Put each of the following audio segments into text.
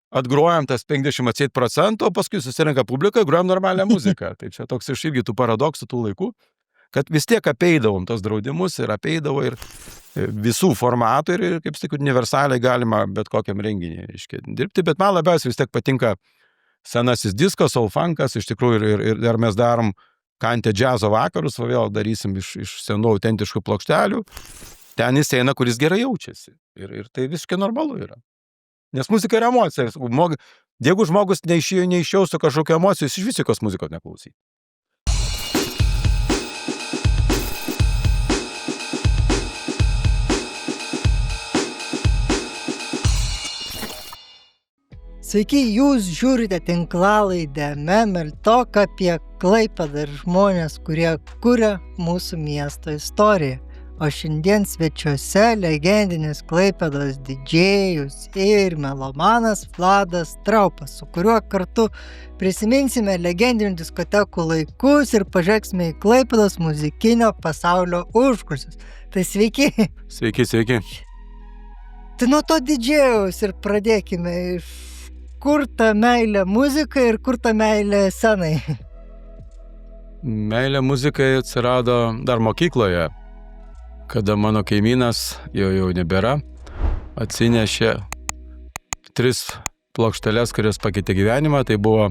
atgrojam tas 50%, o paskui susirenka publika, grojam normalią muziką. Tai čia toks iš irgi tų paradoksų tų laikų, kad vis tiek apeidavom tos draudimus ir apeidavo ir visų formatų ir, kaip sakyt, universaliai galima bet kokiam renginį dirbti, bet man labiausiai vis tiek patinka senasis diskas, soul funkas, iš tikrųjų ir dar mes darom kantę džiazo vakarus, o vėl darysim iš senų autentiškų plokštelių, ten jis eina, kuris gerai jaučiasi ir tai visiškai normalu yra. Nes muzika yra emocija. Jeigu žmogus neišjaustų kažkokio emocijos, iš visikos muzikos neklausyti. Sveiki, jūs žiūrite tinklalaidę Memel Talk apie Klaipėdą ir žmonės, kurie kuria mūsų miesto istoriją. O šiandien svečiuose legendinis Klaipėdos didžėjus ir melomanas Vladas Traupas, su kuriuo kartu prisiminsime legendinių diskotekų laikus ir pažvelgsime į Klaipėdos muzikinio pasaulio užkulisius. Tai sveiki. Sveiki. Tai nuo to didžėjaus ir pradėkime. Kur ta meilė muzikai ir kur ta meilė scenai? Meilė muzikai atsirado dar mokykloje, kada mano kaimynas, jau nebėra, atsinešė 3 plokšteles, kurios pakeitė gyvenimą. Tai buvo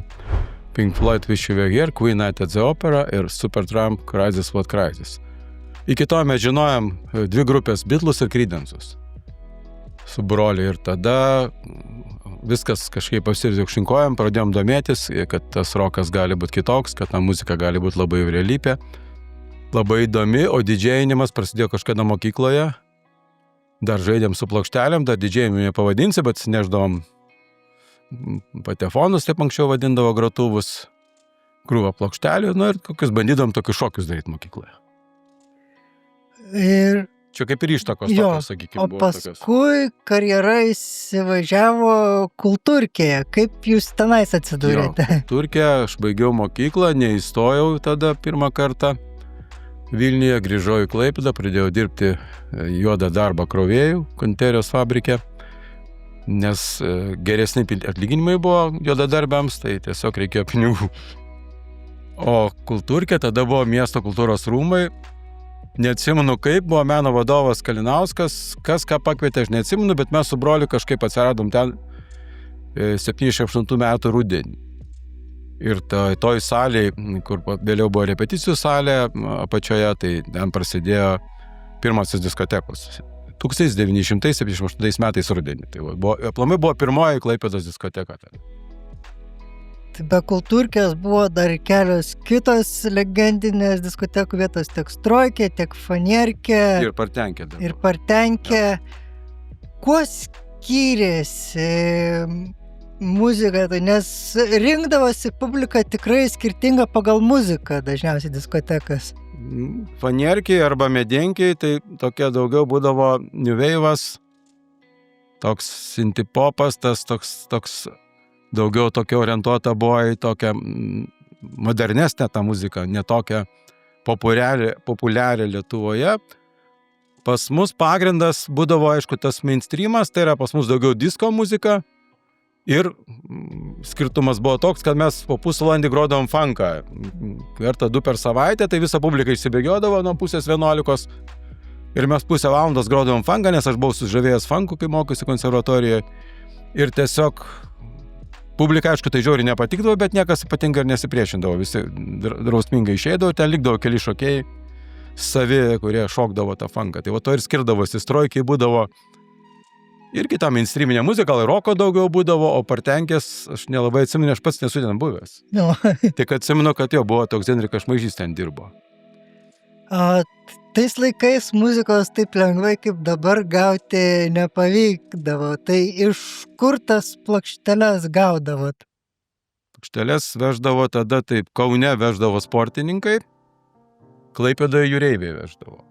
Pink Floyd Wish You Were Here, Queen Night at the Opera ir Supertramp Crisis What Crisis. Iki to mes žinojom 2 grupės Beatlus ir Creedence'us su broliu ir tada viskas kažkaip apsirdė aukštinkojom, pradėjom domėtis, kad tas rokas gali būti kitoks, kad ta muzika gali būti labai realybė. Labai įdomi, o didžėjinimas prasidėjo kažkada mokykloje. Dar žaidėm su plokštelėm, dar didžėjimų nepavadinsi, bet neždavom patefonus, taip anksčiau vadindavo grotuvus, krūvą plokštelių, ir kokius bandydom tokius šokius daryti mokykloje. Ir čia kaip ir ištakos tokios, sakykime, buvo. O paskui karjera įsivažiavo Kultūrkėje. Kaip jūs tenais atsidūrėte? Kultūrkėje aš baigiau mokyklą, neįstojau tada pirmą kartą. Vilniuje grįžau į Klaipėdą, pradėjau dirbti juodą darbą krovėjų konterijos fabrike, nes geresni atlyginimai buvo juodadarbiams, tai tiesiog reikėjo pinigų. O Kultūrkė tada buvo miesto kultūros rūmai. Neatsimenu kaip, buvo meno vadovas Kalinauskas, kas ką pakvietė, aš neatsimenu, bet mes su broliu kažkaip atsiradom ten 78 metų rudenį. Ir toj salėje, kur vėliau buvo repeticijų salė apačioje, tai ten prasidėjo pirmasis diskotekos. 1978 metais rudenį. Tai aplamai buvo pirmoji Klaipėdos diskoteka. Tai be Kultūrkės buvo dar kelios kitos legendinės diskotekų vietos, tiek Strojkė, tiek Fanierkė. Ir Partenkė. Kuo skyrėsi muzika, nes rinkdavosi publika tikrai skirtinga pagal muziką dažniausiai diskotekas. Fanierkiai arba Medenkiai, tai tokia daugiau būdavo new wave'as, toks synthpopas, tas toks daugiau tokia orientuota buvo į tokią modernesnę tą muziką, ne tokią populiarią Lietuvoje. Pas mus pagrindas būdavo, aišku, tas mainstreamas, tai yra pas mus daugiau disko muzika. Ir skirtumas buvo toks, kad mes po pusvalandį grodavom funką. Kartą 2 per savaitę, tai visa publika išsibėgiodavo nuo 10:30. Ir mes pusę valandos grodavom funką, nes aš buvau sužavėjęs funku, kai mokiausi konservatorijoje. Ir tiesiog publika, aišku, tai žiauriai nepatikdavo, bet niekas ypatingai ir nesipriešindavo. Visi drausmingai išeidavo, ten likdavo keli šokėjai savi, kurie šokdavo tą funką. Tai to ir skirdavosi. Strojkiai būdavo irgi tą mainstreaminę muziką, gal ir roko daugiau būdavo, o Partenkės aš nelabai atsimenu, aš pats nesu ten buvęs. No. Tik atsimenu, kad jo buvo toks Henrikas Šmaižys ten dirbo. Tais laikais muzikos taip lengvai kaip dabar gauti nepavykdavo. Tai iš kur tas plokšteles gaudavot? Plokšteles veždavo tada, taip, Kaune veždavo sportininkai, Klaipėdoje jūreiviai veždavo.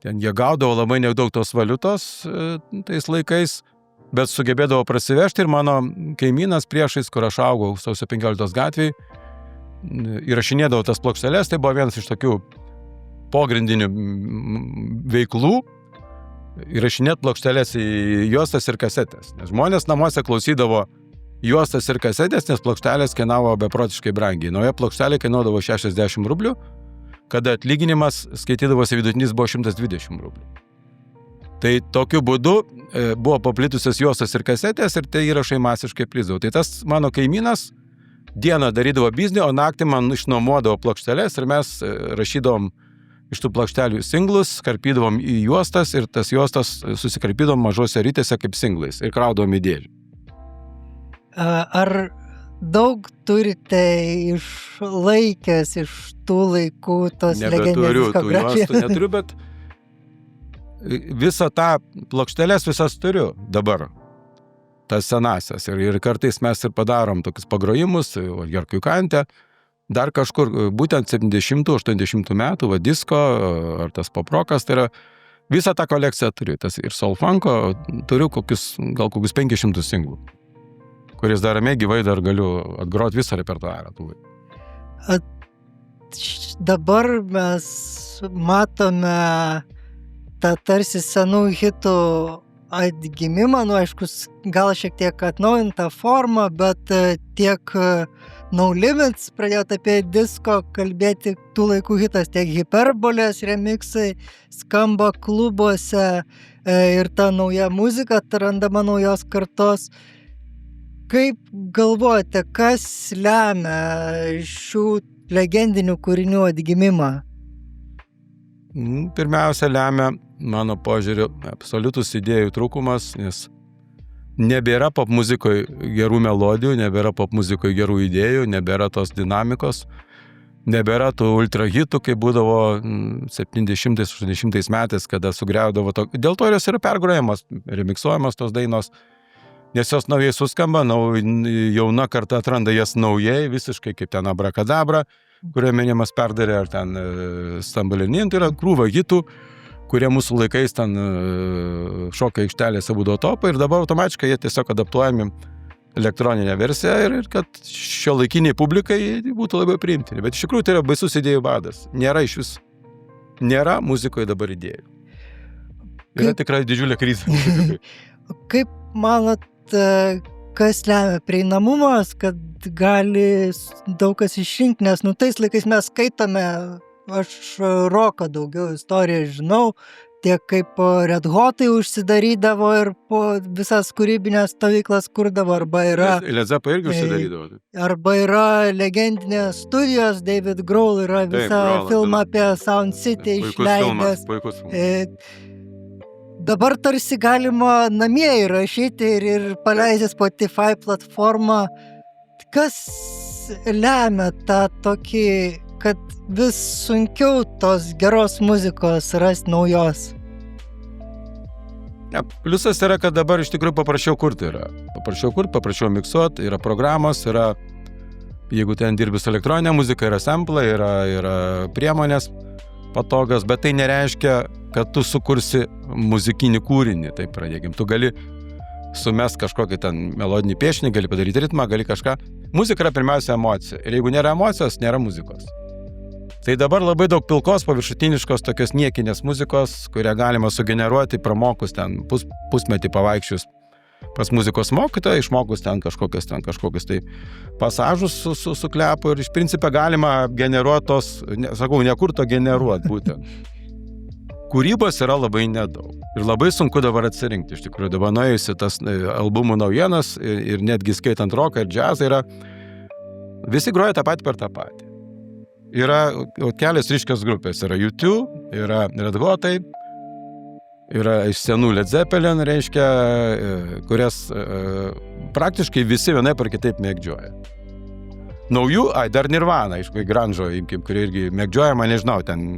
Ten jie gaudavo labai nedaug tos valiutos tais laikais, bet sugebėdavo prasivežti ir mano kaimynas priešais, kur aš augau, Sausio 15 gatvėje, įrašinėdavo tas plokšteles, tai buvo vienas iš tokių pogrindinių veiklų, įrašinėti plokšteles į juostas ir kasetės. Nes žmonės namuose klausydavo juostas ir kasetės, nes plokštelės kainavo beprotiškai brangiai. Nauja plokštelė kainuodavo 60 rublių, kada atlyginimas skaitydavosi vidutinis buvo 120 rublių. Tai tokiu būdu buvo paplitusios juostas ir kasetės ir tai įrašai masiškai plisdavo. Tai tas mano kaimynas dieną darydavo biznį, o naktį man išnuomodavo plokšteles ir mes rašydavom iš tų plokštelių singlus, karpydavom į juostas ir tas juostas susikarpydavom mažose rytėse kaip singlais ir kraudavom į dėžę. Ar daug turite išlaikęs iš tų laikų tos legendinės diskografijos? Tų juostų neturiu, bet visą tą plokšteles visas turiu dabar. Tas senasias. Ir kartais mes ir padarom tokius pagrojimus, Jerkui Kante, dar kažkur, būtent 70-80 metų, disko, ar tas poprokas, tai yra visą tą kolekciją turiu. Tas ir soulfunko turiu gal kokius 500 singlų, kuris dar gyvai dar galiu atgroti visą repertuarą. Dabar mes matome tą tarsi senų hitų atgimimą, aišku, gal šiek tiek atnaujintą formą, bet tiek No Limits pradėjot apie disko kalbėti, tų laikų hitas, tiek Hiperbolės remixai skamba klubuose ir ta nauja muzika atrandama naujos kartos. Kaip galvojate, kas lemia šių legendinių kūrinių atgimimą? Pirmiausia, lemia, mano požiūriu, absoliutus idėjų trūkumas, nes nebėra pop muzikoje gerų melodijų, nebėra pop muzikoje gerų idėjų, nebėra tos dinamikos, nebėra tų ultra hitų, kaip būdavo 70-80 metais, kada sugriaudavo to. Dėl to jos yra pergrojamas, remiksuojamas tos dainos, nes jos naujai suskamba, jauna karta atranda jas naujai, visiškai kaip ten Abrakadabra, kurio minimas perdarė, ar ten Stambalinin, tai yra krūva hitų, kurie mūsų laikais ten šokio aikštelėse būdavo topai ir dabar automatiškai jie tiesiog adaptuojami elektroninę versiją ir kad šiuolaikiniai publikai būtų labiau priimtini. Bet iš tikrųjų tai yra baisus idėjų badas. Nėra muzikoje dabar idėjų. Yra tikrai didžiulė krizė. Kaip manot, kas lemia prieinamumas, kad gali daug kas išrinkti, nes tais laikais mes skaitome, aš roko daugiau istoriją žinau, tiek kaip Red Hotai užsidarydavo ir po visas kūrybinės stovyklas kurdavo, arba yra... Led Zeppelin irgi užsidarydavo. Arba yra legendinės studijos, David Grohl yra visą filmą apie Sound City išleidęs. Puikus filmas. Dabar tarsi galima namie įrašyti ir paleisti Spotify platformą. Kas lemia tą tokį, kad vis sunkiau tos geros muzikos rasti naujos? Pliusas yra, kad dabar iš tikrųjų paprasčiau kurti yra. Paprasčiau miksuoti, yra programos, yra, jeigu ten dirbi su elektroninė muzika, yra samplai, yra priemonės patogas, bet tai nereiškia, kad tu sukursi muzikinį kūrinį, taip pradėkim. Tu gali sumest kažkokį ten melodinį piešinį, gali padaryti ritmą, gali kažką. Muzika yra pirmiausia emocija. Ir jeigu nėra emocijos, nėra muzikos. Tai dabar labai daug pilkos, paviršutiniškos, tokios niekinės muzikos, kurią galima sugeneruoti, pramokus ten pusmetį pavaikščius pas muzikos mokytoją, išmokus ten kažkokius tai pasažus su klepu ir iš principo galima generuoti tos, nekurto generuoti būtent. Kūrybos yra labai nedaug ir labai sunku dabar atsirinkti, iš tikrųjų, dabar nuėjusi tas albumų naujienas ir netgi skaitant roką ir džiazą yra, visi groja tą patį per tą patį. Yra kelios ryškios grupės, yra U2, yra Red Hotai, yra iš senų Led Zeppelin, reiškia, kurias praktiškai visi vienaip ar kitaip mėgdžioja. Naujų, dar Nirvana, aišku, grunžo, kuri irgi mėgdžiojama, nežinau, ten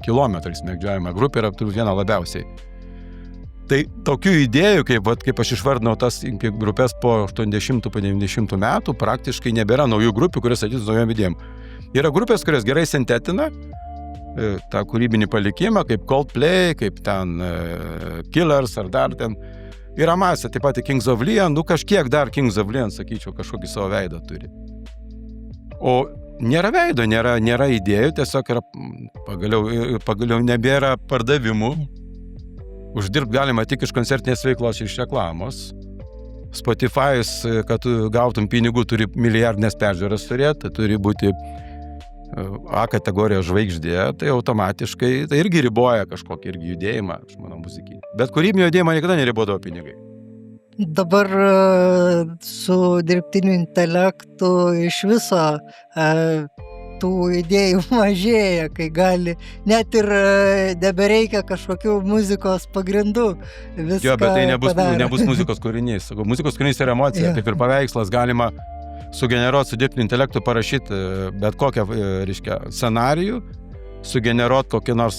kilometrais mėgdžiojama grupė yra turbūt viena labiausiai. Tai tokių idėjų, kaip aš išvardinau tas grupės po 80-90 metų, praktiškai nebėra naujų grupių, kurios ateitų su naujom idėjom. Yra grupės, kurios gerai sintetina tą kūrybinį palikimą, kaip Coldplay, kaip ten Killers ar dar ten. Yra masė, taip pat Kings of Leon, kažkiek dar Kings of Leon, sakyčiau, kažkokį savo veidą turi. O nėra veido, nėra idėjų, tiesiog yra, pagaliau nebėra pardavimų. Uždirbti galima tik iš koncertinės veiklos, iš reklamos. Spotify'us, kad tu gautum pinigų, turi milijardinės peržiūras turėti, tai turi būti A kategorijos žvaigždė, tai automatiškai tai irgi riboja kažkokį irgi judėjimą, aš manau, muzikinį. Bet kūrybinio judėjimą niekada neribodavo pinigai. Dabar su dirbtiniu intelektu iš viso tų idėjų mažėja, kai gali, net ir nebereikia kažkokių muzikos pagrindų. Jo, bet tai nebus muzikos kūrinys. Muzikos kūrinys yra emocija, kaip ir paveikslas galima sugeneruoti su dirbtiniu intelektu, parašyti bet kokią, reiškia, scenarijų, sugeneruoti kokį nors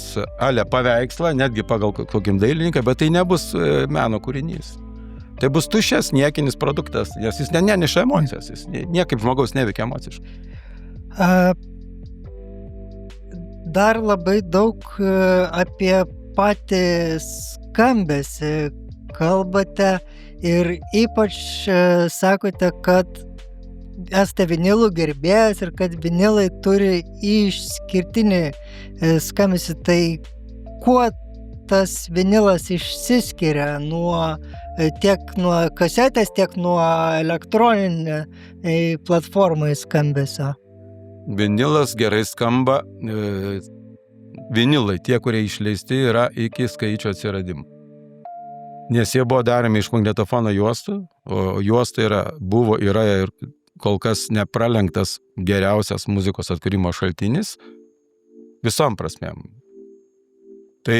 paveikslą, netgi pagal kokiam dailininką, bet tai nebus meno kūrinys. Tai bus tuščias, niekinis produktas, nes jis neneša emocijas, jis niekaip žmogaus neveikia emociškai. Dar labai daug apie patį skambesį kalbate ir ypač sakote, kad esate vinilų gerbėjas ir kad vinilai turi išskirtinį skambesį. Tai kuo tas vinilas išsiskiria tiek nuo kasetės, tiek nuo elektroninio platformai skambesio? Vinilas gerai skamba. Vinilai, tie, kurie išleisti, yra iki skaičio atsiradimo. Nes jie buvo daromi iš magnetofono juostų, o juosta yra ir kol kas nepralenktas geriausias muzikos atkūrimo šaltinis visom prasmėm. Tai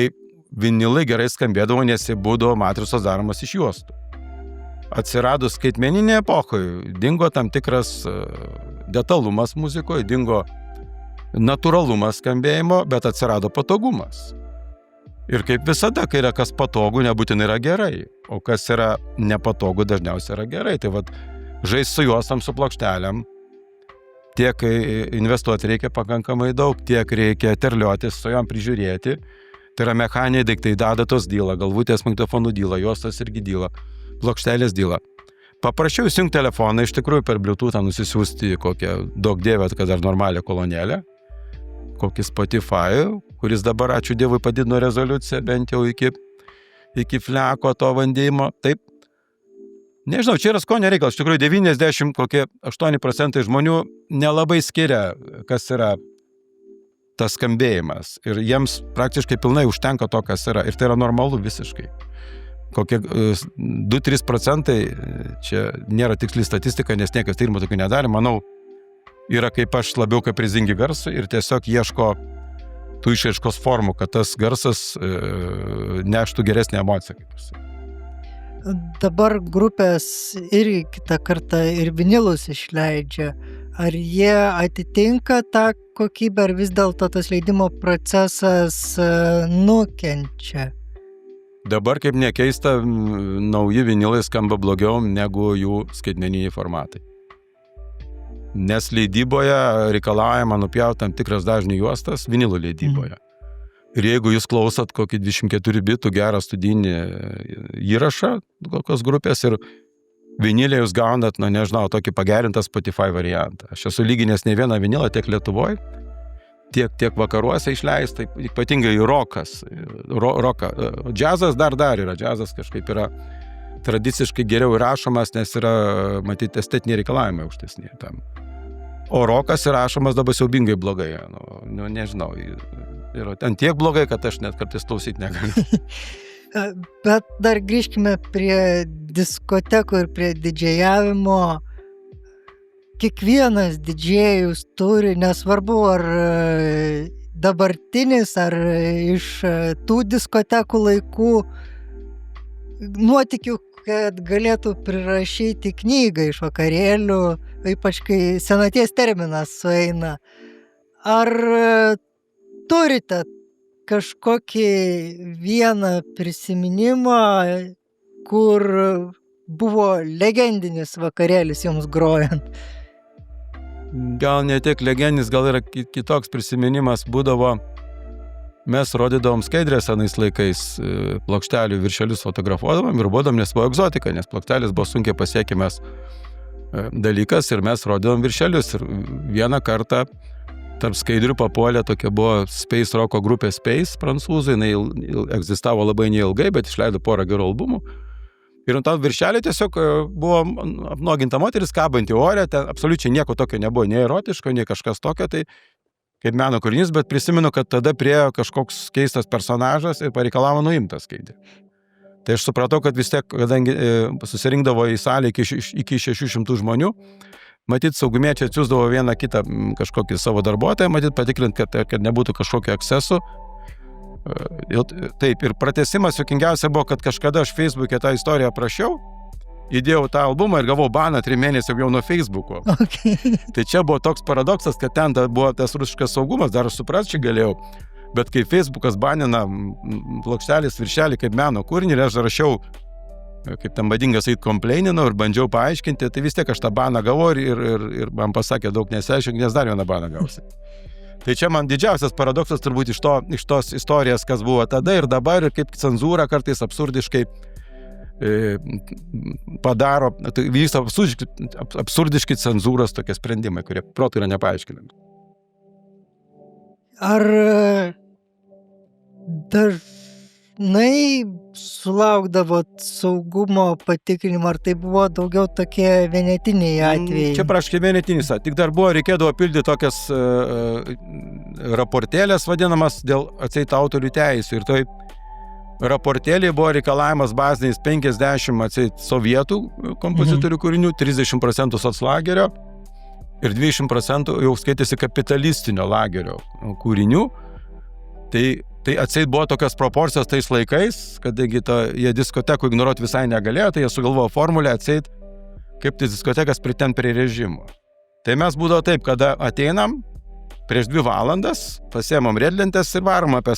vinilai gerai skambėdavo, nes jie būdavo matricos daromas iš juostų. Atsiradus skaitmeninėje epochoje, dingo tam tikras detalumas muzikoje, dingo natūralumas skambėjimo, bet atsirado patogumas. Ir kaip visada, kai yra kas patogu, nebūtinai yra gerai, o kas yra nepatogu, dažniausiai yra gerai. Tai vat, žaisti su juostam, su plokštelėm, tiek investuoti reikia pakankamai daug, tiek reikia terliotis su jom prižiūrėti. Tai yra mechaniniai daiktai, adatos dyla, galvutės magnetofonų dyla, juostas irgi dyla, plokštelės dyla. Paprašiau įsijungti telefoną, iš tikrųjų per Bluetooth'ą nusisiųsti kokią, daug dievėt, kad dar normalią kolonėlę, kokį Spotify, kuris dabar, ačiū Dievui, padidino rezoliuciją, bent jau iki fleko to vandėjimo. Taip, nežinau, čia yra skonio reikalas, iš tikrųjų 98% žmonių nelabai skiria, kas yra tas skambėjimas. Ir jiems praktiškai pilnai užtenka to, kas yra. Ir tai yra normalu visiškai. Kokie 2-3%, čia nėra tiksli statistika, nes niekas tyrimų tokių nedarė. Manau, yra kaip aš labiau kaprizingi garsai ir tiesiog ieško tų išaiškos formų, kad tas garsas neštų geresnę emociją, kaip aš sakau. Dabar grupės irgi kitą kartą ir vinilus išleidžia. Ar jie atitinka tą kokybę, ar vis dėlto tas leidimo procesas nukenčia? Dabar, kaip nekeista, nauji vinilai skamba blogiau negu jų skaitmeniniai formatai. Nes leidyboje reikalaujama nupjauti tam tikras dažnių juostas vinilų leidyboje. Ir jeigu jūs klausot kokį 24 bitų gerą studijinį įrašą kokios grupės ir vinilę jūs gaunat, nežinau, tokį pagerintą Spotify variantą. Aš esu lyginęs ne vieną vinilą tiek Lietuvoj, tiek vakaruose išleista, ypatingai rokas. Džiazas dar yra, džiazas kažkaip yra tradiciškai geriau įrašomas, nes yra, matyti, estetiniai reikalavimai aukštesni tam. O rokas įrašomas dabar siaubingai blogai, nežinau, yra ten tiek blogai, kad aš net kartais klausyti negaliu. Bet dar grįžkime prie diskotekų ir prie didžėjavimo. Kiekvienas didžėjus turi, nesvarbu ar dabartinis, ar iš tų diskotekų laikų, nuotykių, kad galėtų prirašyti knygą iš vakarėlių, ypač kai senaties terminas sueina. Ar turite kažkokį vieną prisiminimą, kur buvo legendinis vakarėlis jums grojant? Gal ne tiek legendinis, gal yra kitoks prisiminimas būdavo. Mes rodydavom skaidrės anais laikais, plokštelių viršelius fotografuodavom ir būdom, nes buvo egzotika, nes plokštelis buvo sunkiai pasiekiamas dalykas ir mes rodydavom viršelius. Ir vieną kartą tarp skaidrių papuolė tokia buvo space rocko grupė Space, prancūzai, jinai egzistavo labai neilgai, bet išleido porą gerų albumų. Ir ant to viršelio tiesiog buvo apnuoginta moteris, kabanti ore, ten absoliučiai nieko tokio nebuvo, nei erotiško, nei kažkas tokio, tai kaip meno kūrinys, bet prisimenu, kad tada priėjo kažkoks keistas personažas ir pareikalavo nuimti tą skaidrę. Tai aš supratau, kad vis tiek, kadangi susirinkdavo į salę iki 600 žmonių, matyt, saugumiečiai atsiųsdavo vieną kitą kažkokį savo darbuotoją, matyt, patikrinti, kad nebūtų kažkokio ekscesų. Taip, ir pratęsimas juokingiausia buvo, kad kažkada aš Facebook'e tą istoriją aprašiau, įdėjau tą albumą ir gavau baną 3 mėnesių jau nuo Facebook'o. Okay. Tai čia buvo toks paradoksas, kad ten buvo tas rusiškas saugumas, dar suprasti galėjau, bet kai Facebook'as banina plokštelės viršelį kaip meno kūrinį, ir aš rašiau, kaip tam vadingas komplaininau ir bandžiau paaiškinti, tai vis tiek aš tą baną gavau ir man pasakė daug nesiaiškink, nes dar vieną baną gausi. Tai čia man didžiausias paradoksas turbūt iš tos istorijos, kas buvo tada ir dabar, ir kaip cenzūra kartais absurdiškai padaro, tai vyksta absurdiški cenzūros tokie sprendimai, kurie protų yra nepaaiškinami. Ar dažnai sulaukdavot saugumo patikrinimo, ar tai buvo daugiau tokie vienetiniai atvejai? Čia praškai vienetinis, tik dar buvo, reikėdavo pildyti tokias raportėlės vadinamas dėl atseit autorių teisių ir tai raportėlį buvo reikalavimas baziniais 50 atseit sovietų kompozitorių kūrinių, 30% soclagerio ir 20% jau skaitėsi kapitalistinio lagerio kūrinių. Tai atseit buvo tokios proporcijos tais laikais, kadangi jie diskotekų ignoruoti visai negalėjo, tai jie sugalvojo formulę atseit, kaip tai diskotekas pritempt prie režimo. Tai mes būdavo taip, kada ateinam, prieš 2 valandas pasiemam riedlentes ir varom apie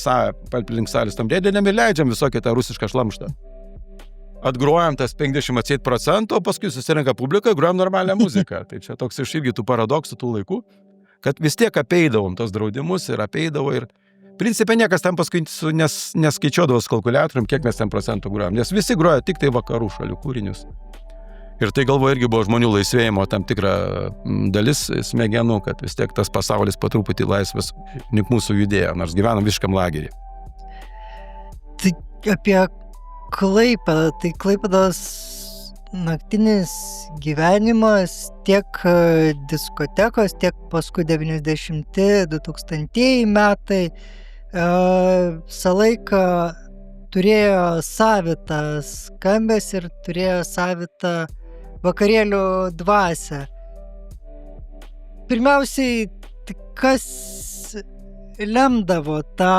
link salės tam riedlentėm ir leidžiam visokį tą rusišką šlamštą. Atgrojam tas 50%, o paskui susirenka publika, grojam normalią muziką. Tai čia toks iš irgi tų paradoksų tų laikų, kad vis tiek apeidavom tos draudimus ir apeidavo ir principė niekas ten paskui neskaičiuodavo su kalkuliatorium, kiek mes ten procentų grojam, nes visi groja tik tai vakarų šalių kūrinius. Ir tai galvoju irgi buvo žmonių laisvėjimo tam tikra dalis smegenų, kad vis tiek tas pasaulis po truputį laisvas link mūsų judėjo, nors gyvenam visiškam lagerį. Tai apie Klaipėdą, tai Klaipėdos naktinis gyvenimas, tiek diskotekos, tiek paskui 90-2000 metai visą laiką turėjo savitą skambesį ir turėjo savitą vakarėlių dvasią. Pirmiausiai, kas lemdavo tą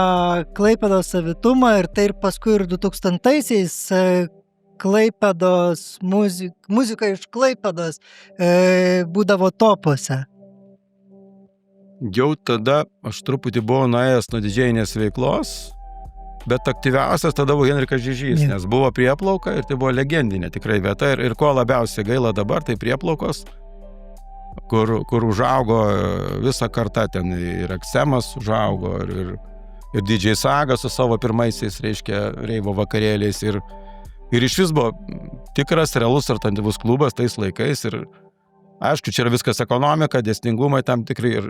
Klaipėdos savitumą ir tai ir paskui ir 2000-aisiais Klaipėdos muzika iš Klaipėdos būdavo topuose? Jau tada aš truputį buvau nuėjęs nuo didžėjinės veiklos, bet aktyviausias tada buvo Henrikas Žižys, nes buvo Prieplauka ir tai buvo legendinė tikrai vieta ir ko labiausiai gaila dabar, tai Prieplaukos, kur užaugo visa karta, ten ir Aksemas užaugo ir DJ Saga su savo pirmaisiais, reiškia, reivo vakarėliais ir iš vis buvo tikras, realus alternatyvus klubas tais laikais ir aišku, čia yra viskas ekonomika, dėsningumai tam tikrai ir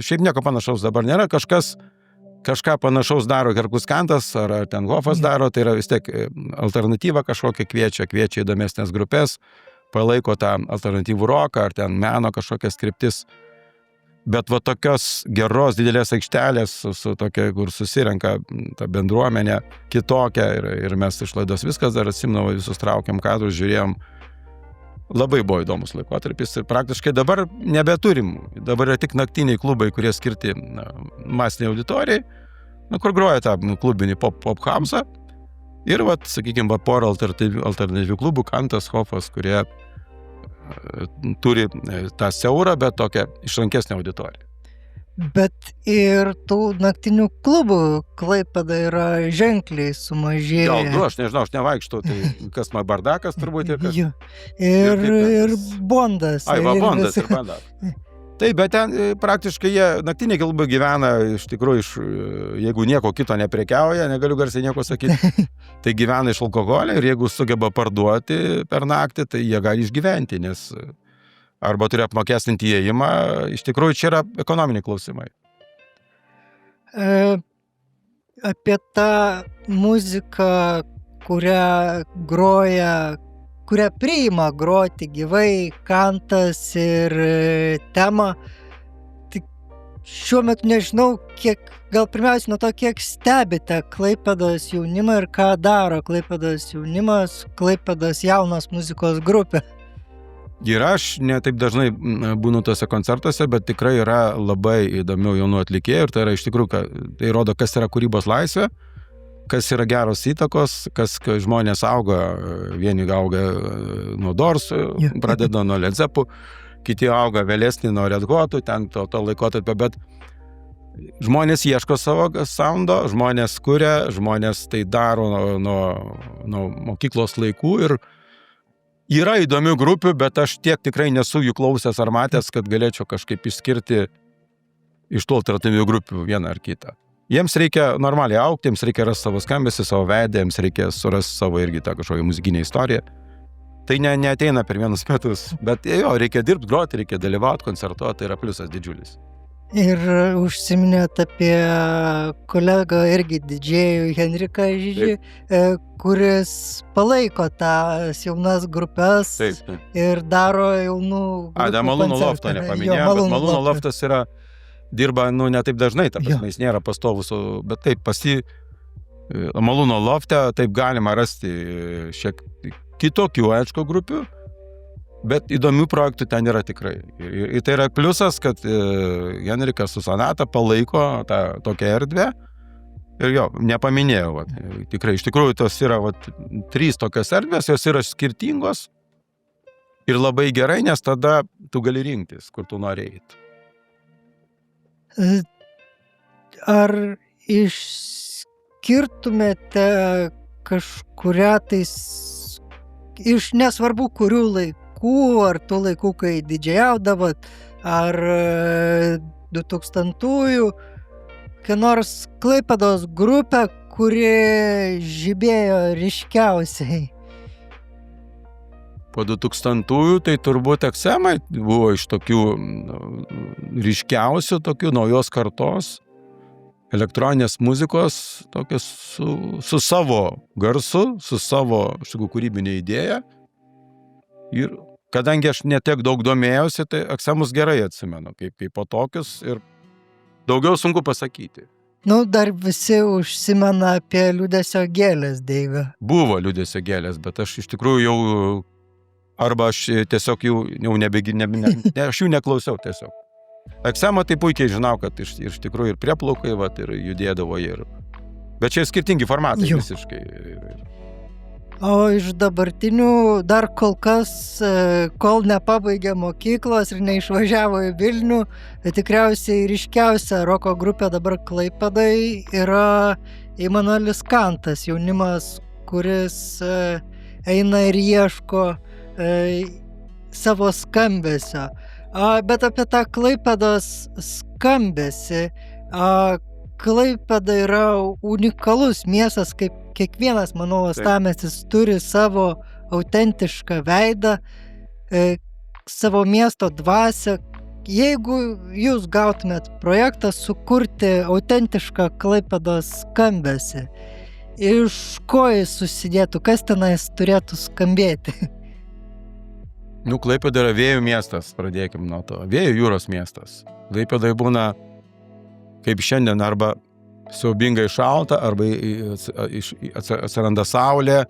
šiaip nieko panašaus dabar nėra, kažką panašaus daro Herkus Kantas ar ten Hofas daro, tai yra vis tiek alternatyva kažkokia kviečia įdomesnės grupės, palaiko tą alternatyvų roką ar ten meno kažkokias kryptis. Bet va tokios geros didelės aikštelės su tokia, kur susirenka ta bendruomenė kitokia ir mes iš laidos viskas dar atsimenu, visus traukiam kadrus, žiūrėjom. Labai buvo įdomus laikotarpis ir praktiškai dabar nebeturim. Dabar yra tik naktiniai klubai, kurie skirti masiniai auditorijai, kur groja tą klubinį pop house. Ir, sakykime, porą alternatyvių klubų, Kantas, Hofas, kurie turi tą siaurą, bet tokią išrankesnę auditoriją. Bet ir tų naktinių klubų Klaipėda yra ženkliai sumažėję. Gal du, aš nežinau, aš nevaikštau, tai kas man bardakas turbūt ir kas. Ir Bondas. Bondas ir Bardakas. Taip, bet ten praktiškai jie naktiniai klubai gyvena, iš tikrųjų, jeigu nieko kito neprekiauja, negaliu garsiai nieko sakyti, tai gyvena iš alkoholio ir jeigu sugeba parduoti per naktį, tai jie gali išgyventi, nes arba turi apmokestinti įėjimą, iš tikrųjų čia yra ekonominiai klausimai. Apie tą muziką, kurią groja kurie priima groti gyvai, Kantas ir Tema. Tik šiuo metu nežinau, gal pirmiausia nuo to, kiek stebite Klaipėdos jaunimą ir ką daro Klaipėdos jaunimas, Klaipėdos jaunos muzikos grupė. Ir aš ne taip dažnai būnu tose koncertuose, bet tikrai yra labai įdomių jaunų atlikėjų ir tai yra iš tikrųjų, tai rodo, kas yra kūrybos laisvė, kas yra geros įtakos, kas žmonės auga, vieni auga nuo Doors, pradeda nuo Led Zeppelin, kiti auga vėlesnį nuo Red Hotų, ten to laikotarpio, bet žmonės ieško savo soundo, žmonės kuria, žmonės tai daro nuo mokyklos laikų ir yra įdomių grupių, bet aš tiek tikrai nesu jų klausęs ar matęs, kad galėčiau kažkaip išskirti iš tų alternatyvių grupių vieną ar kitą. Jiems reikia normaliai augti, jiems reikia rasti savo skambesį, savo veidą, jiems reikia surasti savo irgi tą kažkokią muzikinę istoriją. Tai neateina per vienus metus, bet jo, reikia dirbti, groti, reikia dalyvauti, koncertuoti, tai yra pliusas didžiulis. Ir užsiminėt apie kolegą irgi didžėjų Henriką Žydžių, kuris palaiko tas jaunas grupės ir daro jaunų grupų Malūno Loftą nepaminėjau, bet Malūno Loftas dirba, ne taip dažnai, ta prasme, jis nėra pastovus, bet taip, Malūno Lofte taip galima rasti šiek kitokių, aišku, grupių, bet įdomių projektų ten yra tikrai. Ir tai yra pliusas, kad Henrikas su Sonata palaiko tą tokią erdvę. Ir jo, nepaminėjau. Tikrai, iš tikrųjų, tos yra 3 tokios erdvės, jos yra skirtingos. Ir labai gerai, nes tada tu gali rinktis, kur tu nori eiti. Ar išskirtumėte kažkurią tais iš nesvarbu kurių laikų, ar tų laikų, kai didžėjaudavot, ar 2000-ųjų, kai nors Klaipėdos grupė, kuri žibėjo ryškiausiai? Po 2000-ųjų tai turbūt Eksemai buvo iš tokių ryškiausių, tokių naujos kartos elektroninės muzikos, tokios su savo garsu, su savo kūrybinė idėja. Ir kadangi aš netiek daug domėjausi, tai Eksemus gerai atsimenu, kaip po tokius ir daugiau sunku pasakyti. Dar visi užsimena apie Liūdesio gėlės, Deive. Buvo Liūdesio gėlės, bet aš iš tikrųjų jau, arba aš tiesiog jau aš jų neklausiau tiesiog. Eksemą tai puikiai žinau, kad iš tikrųjų ir prieplaukai, ir judėdavo ir. Bet čia skirtingi formatai visiškai. O iš dabartinių dar kol kas, kol nepabaigė mokyklos ir neišvažiavo į Vilnių, tai tikriausiai ryškiausia roko grupė dabar Klaipėdai yra Immanuelis Kantas, jaunimas, kuris eina ir ieško savo skambesio. Bet apie tą Klaipėdos skambesį, Klaipėda yra unikalus miestas, kaip kiekvienas, manau, uostamiestis turi savo autentišką veidą, savo miesto dvasią. Jeigu jūs gautumėt projektą sukurti autentišką Klaipėdos skambesį, iš ko jis susidėtų, kas tenais turėtų skambėti? Klaipėda yra vėjų miestas, pradėkim nuo to. Vėjų jūros miestas. Klaipėdai būna kaip šiandien arba siaubingai šalta, arba atsiranda saulė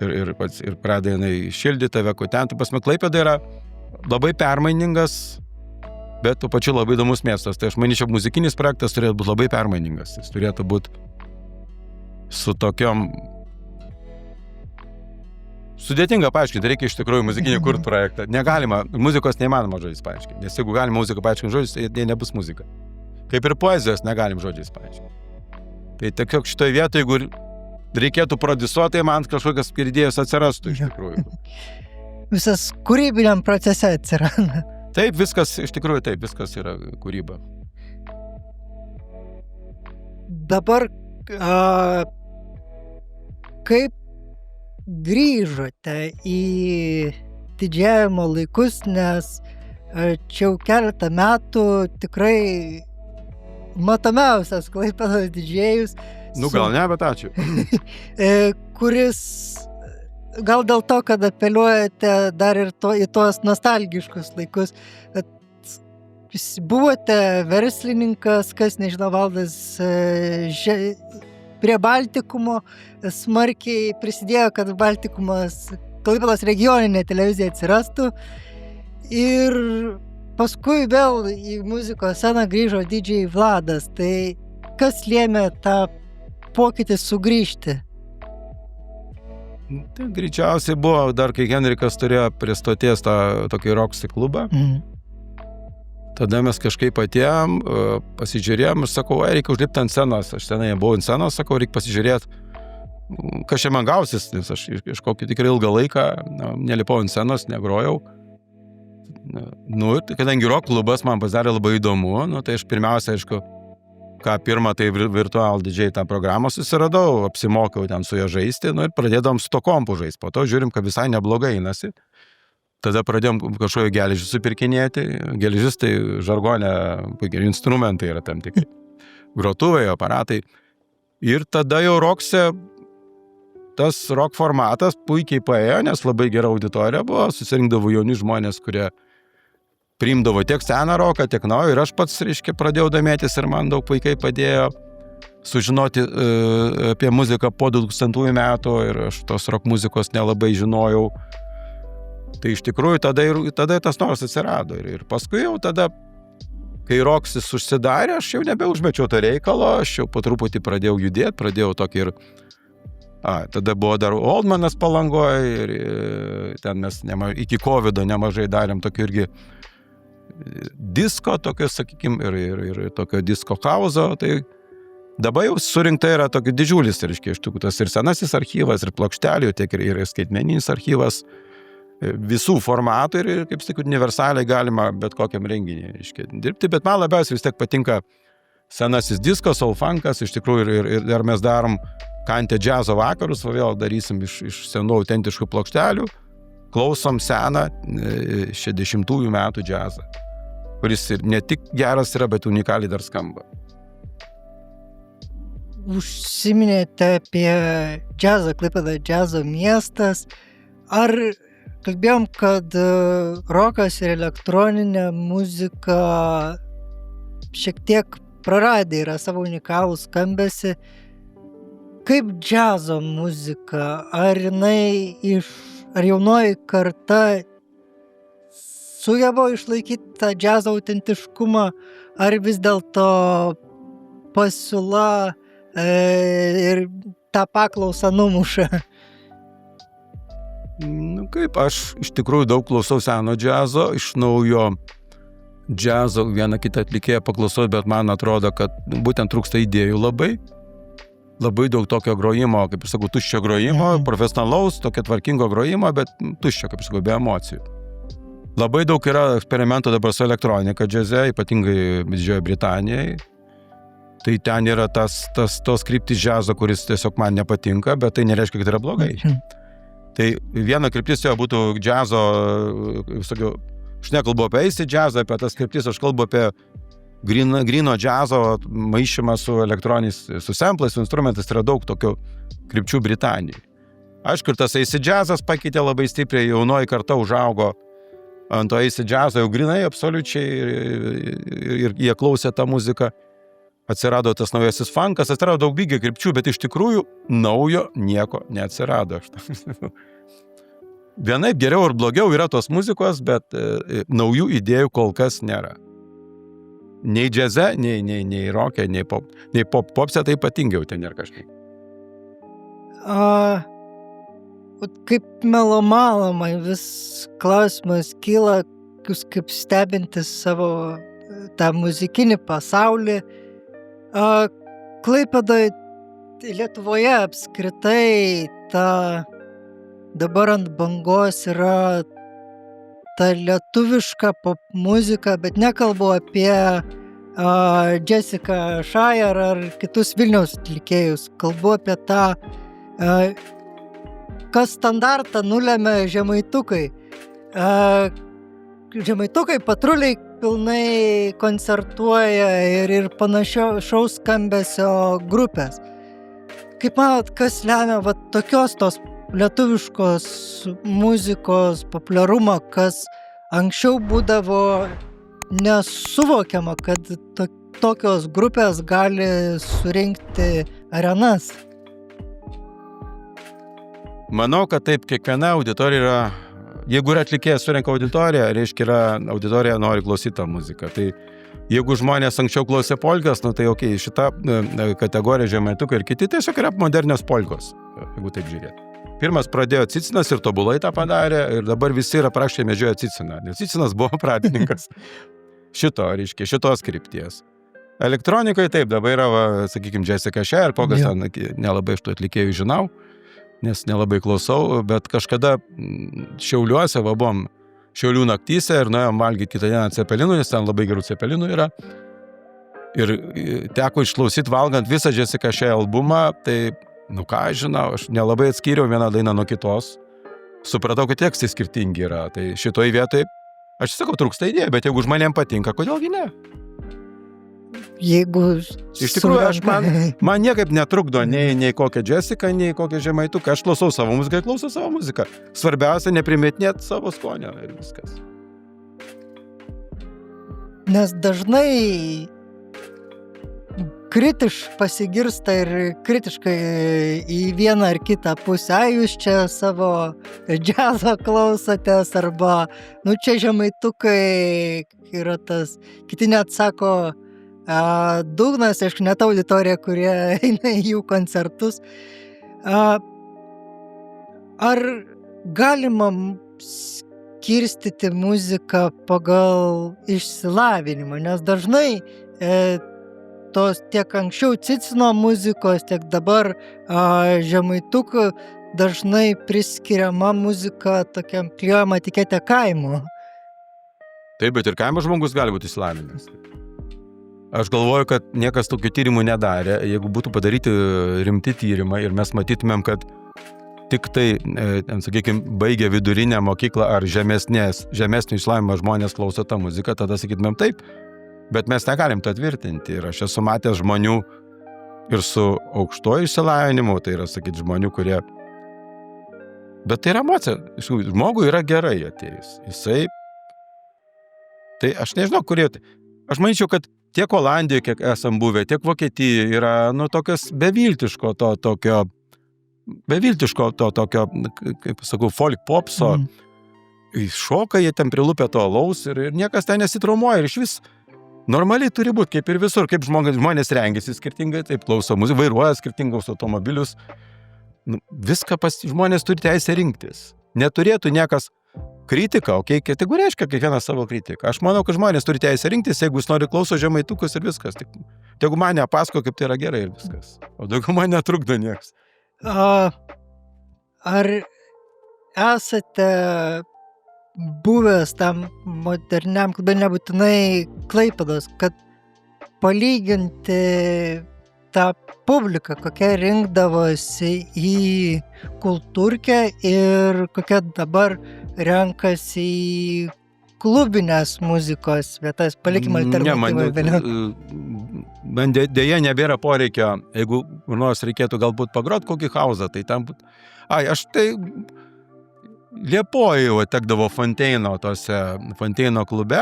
ir pradeda jinai šildyti tave, kutenti. Pasme, Klaipėda yra labai permainingas, bet tuo pačiu labai įdomus miestas. Tai aš manyčiau, muzikinis projektas turėtų būti labai permainingas. Jis turėtų būti su tokiom... Sudėtinga paaiškinti, reikia iš tikrųjų muzikinį kurt projektą. Negalima, muzikos neįmanoma žodžiais paaiškinti, nes jeigu galima muziką paaiškinti žodžiais, tai nebus muzika. Kaip ir poezijos negalim žodžiais paaiškinti. Tai tiesiog šitoje vietoje, jeigu reikėtų prodiusuoti, tai man kažkokios idėjos atsirastų iš tikrųjų. Visas kūrybiniam procese atsiranda. Taip, viskas, iš tikrųjų taip, viskas yra kūryba. Dabar, kaip grįžote į didžiavimo laikus, nes čia jau keletą metų tikrai matomiausias Klaipėdos didžėjus. Gal ne, bet ačiū. Kuris gal dėl to, kad apeliuojate dar ir į tuos nostalgiškus laikus. Bet jūs buvote verslininkas, kas nežinau, Valdas, prie Baltikumo smarkiai prisidėjo, kad Baltikumas, Klaipėdos regioninė televizija atsirastų. Ir paskui vėl į muzikos sceną grįžo DJ Vladas. Tai kas lėmė tą pokytį sugrįžti? Tai greičiausiai buvo dar, kai Henrikas turėjo prie stoties tą tokį Roxy klubą. Tada mes kažkaip atėjom, pasižiūrėjom ir sakau, reikia užlipti ant scenos. Aš senai buvau ant scenos, sakau, reikia pasižiūrėti, kas čia man gausis, nes aš iš kokį tikrai ilgą laiką nelipau ant scenos, negrojau. Kadangi rock klubas man pasidarė labai įdomu, tai aš pirmiausia, aišku, pirmą tai Virtual DJ tą programą susiradau, apsimokiau ten su jo žaisti, ir pradėdom su to kompu žaisti. Po to žiūrim, kad visai neblogai einasi. Tada pradėjom kažkojo geležį supirkinėti. Geležis tai žargonė, puikiai instrumentai yra tam tikrai. Grotuvai, aparatai. Ir tada jau Roxy, tas rock formatas puikiai paėjo, nes labai gera auditorija buvo, susirinkdavo jauni žmonės, kurie priimdavo tiek seną roką, tiek naują, ir aš pats, pradėjau domėtis ir man daug puikiai padėjo sužinoti apie muziką po 2000 metų ir aš tos rock muzikos nelabai žinojau. Tai iš tikrųjų tada tas noras atsirado ir paskui jau tada, kai Roxys užsidarė, aš jau nebeužmečiau to reikalo, aš jau po truputį pradėjau judėti, pradėjau tokį ir tada buvo dar Oldmanas Palangoje ir ten mes iki Covido nemažai darėm tokį irgi disko tokio, sakykim, ir tokio disko hauso, tai dabar jau surinkta yra tokio didžiulis, iš tikrųjų, tas ir senasis archyvas, ir plokštelių, tiek ir skaitmeninis archyvas, visų formatų ir, kaip sakyti, universaliai galima bet kokiam renginiui dirbti, bet man labiausiai vis tiek patinka senasis diskas, soul funkas, iš tikrųjų, ir mes darom Kante džiazo vakarus, vėl darysim iš senų autentiškų plokštelių, klausom seną 60-ųjų metų džiazą, kuris ir ne tik geras yra, bet unikaliai dar skamba. Užsiminėte apie džiazą, Klaipėda džiazo miestas. Ar kalbėjom, kad rokas ir elektroninė muzika šiek tiek praradę yra savo unikalų skambesį? Kaip džiazo muzika? Ar jaunoji karta sugeba išlaikyti tą džiazo autentiškumą, ar vis dėlto pasiūla ir tą paklausą numuša? Kaip aš iš tikrųjų daug klausau seno džiazo, iš naujo džiazo vieną kitą atlikėją paklausau, bet man atrodo, kad būtent trūksta idėjų labai daug tokio grojimo, kaip ir sakau, tuščio grojimo, profesionalaus, tokio tvarkingo grojimo, bet tuščio, kaip ir sakau, be emocijų. Labai daug yra eksperimentų dabar su elektronika džiaze, ypatingai Didžiojoje Britanijoje. Tai ten yra tos kryptis džiazo, kuris tiesiog man nepatinka, bet tai nereiškia, kad yra blogai. Tai viena kryptis jo būtų džiazo, aš nekalbu apie eisį džiazą, apie tas kryptis, aš kalbu apie grino džiazo maišymą su elektroniniais, su samplais, su instrumentais, yra daug tokių krypčių Britanijai. Aišku, ir tas eisį džiazas pakeitė labai stipriai, jaunoji karta užaugo ant to eisį džiazo jau grinai absoliučiai ir jie klausė tą muziką. Atsirado tas naujasis funkas, atsirado daug lygiai krypčių, bet iš tikrųjų naujo nieko neatsirado. Vienaip geriau ir blogiau yra tos muzikos, bet naujų idėjų kol kas nėra. Nei džiaze, nei roke, nei popse, tai ypatingai jau ten nėra kažkaip. Kaip melomanai vis klausimas kyla, jūs kaip stebintis savo tą muzikinį pasaulį. Klaipėdoje, Lietuvoje apskritai dabar ant bangos yra ta lietuviška pop muzika, bet nekalbu apie Jessica Shire ar kitus Vilniaus atlikėjus. Kalbu apie tą, kas standartą nulemia žemaitukai. Žemaitukai patruliai pilnai koncertuoja ir panašaus skambesio grupės. Kaip manot, kas lemia tokios tos lietuviškos muzikos populiarumą, kas anksčiau būdavo nesuvokiama, kad tokios grupės gali surinkti arenas. Manau, kad taip, kiekviena auditorija yra, jeigu yra atlikėjas surenka auditoriją, reiškia yra auditorija nori klausyti tą muziką. Tai jeigu žmonės anksčiau klausė polkos, tai okei, šita kategorija Žemaitukai ir kiti tiesiog yra modernios polkos, jeigu taip žiūrėti. Pirmas pradėjo Cicinas ir tobulai tą padarė ir dabar visi yra prašė medžioja Ciciną, nes Cicinas buvo pradininkas šitos krypties. Elektronikoje taip, dabar yra, sakykime, Jessica Share, kokias ten nelabai iš tų atlikėjų žinau, nes nelabai klausau, bet kažkada Šiauliuose buvom Šiaulių naktyse ir nuėjom valgyti kitą dieną cepelinų, nes ten labai gerų cepelinų yra. Ir teko išklausyti valgant visą Jessica Share albumą, tai ką žinau, aš nelabai atskyriau vieną dainą nuo kitos. Supratau, kad tekstai skirtingi yra. Tai šitoj vietoj, aš sakau, trūksta idėja, bet jeigu žmonėm patinka, kodėlgi ne? Jeigu iš tikrųjų, man niekaip netrukdo nei kokią Jessica, nei kokią Žemaituką. Aš klausau savo muziką, Svarbiausia, neprimetinėti savo skonio ir viskas. Nes dažnai pasigirsta ir kritiškai į vieną ar kitą pusę. Jūs čia savo džiazo klausotės arba, čia Žemaitukai yra tas, kiti net sako, dugnas, aišku, net auditorija, kurie eina į jų koncertus. Ar galima skirstyti muziką pagal išsilavinimą? Nes dažnai tos tiek anksčiau Cicino muzikos, tiek dabar Žemaitukų dažnai priskiriama muzika tokiam klijuojama etiketė kaimo. Taip, bet ir kaimo žmogus gali būti išsilavinęs. Aš galvoju, kad niekas tokių tyrimų nedarė. Jeigu būtų padaryti rimti tyrimai ir mes matytumėm, kad tik tai, sakykime, baigę vidurinę mokyklą ar žemesnio išsilavinimo žmonės klauso tą muziką, tada sakytumėm taip. Bet mes negalim to tvirtinti. Ir aš esu matęs žmonių ir su aukštuoju išsilavinimu, tai yra, sakyti, žmonių, kurie... Bet tai yra emocija. Žmogui yra gerai atėjus. Jisai... Tai aš nežinau, kurie... Aš manyčiau, kad tiek Olandijoje, kiek esam buvę, tiek Vokietijoje yra, tokios beviltiško to tokio, kaip sakau, folk popso. Šoka, jie ten prilupė to alaus ir niekas ten nesitraumuoja. Ir iš vis normaliai turi būti, kaip ir visur, kaip žmonės rengiasi skirtingai, taip klauso muziką, vairuoja skirtingus automobilius. Viską žmonės turi teisę rinktis. Neturėtų niekas kritika, tegu reiškia kiekvieną savo kritiką. Aš manau, kad žmonės turi teisę rinktis, jeigu jis nori klauso Žemaitukus ir viskas. Tegu man nepasako, kaip tai yra gerai ir viskas. O daugiau man netrukdo nieks. Ar esate buvęs tam moderniam klube, nebūtinai Klaipėdos, kad palyginti tą publiką, kokia rinkdavosi į kultūrkę ir kokia dabar renkasi į klubinės muzikos vietas, palikime alternatyvą vėliau. Man dėja nebėra poreikio, jeigu nors reikėtų galbūt pagrot kokį hauzą, tai tam būt... Aš tai Liepojoje tekdavo Fonteino klube,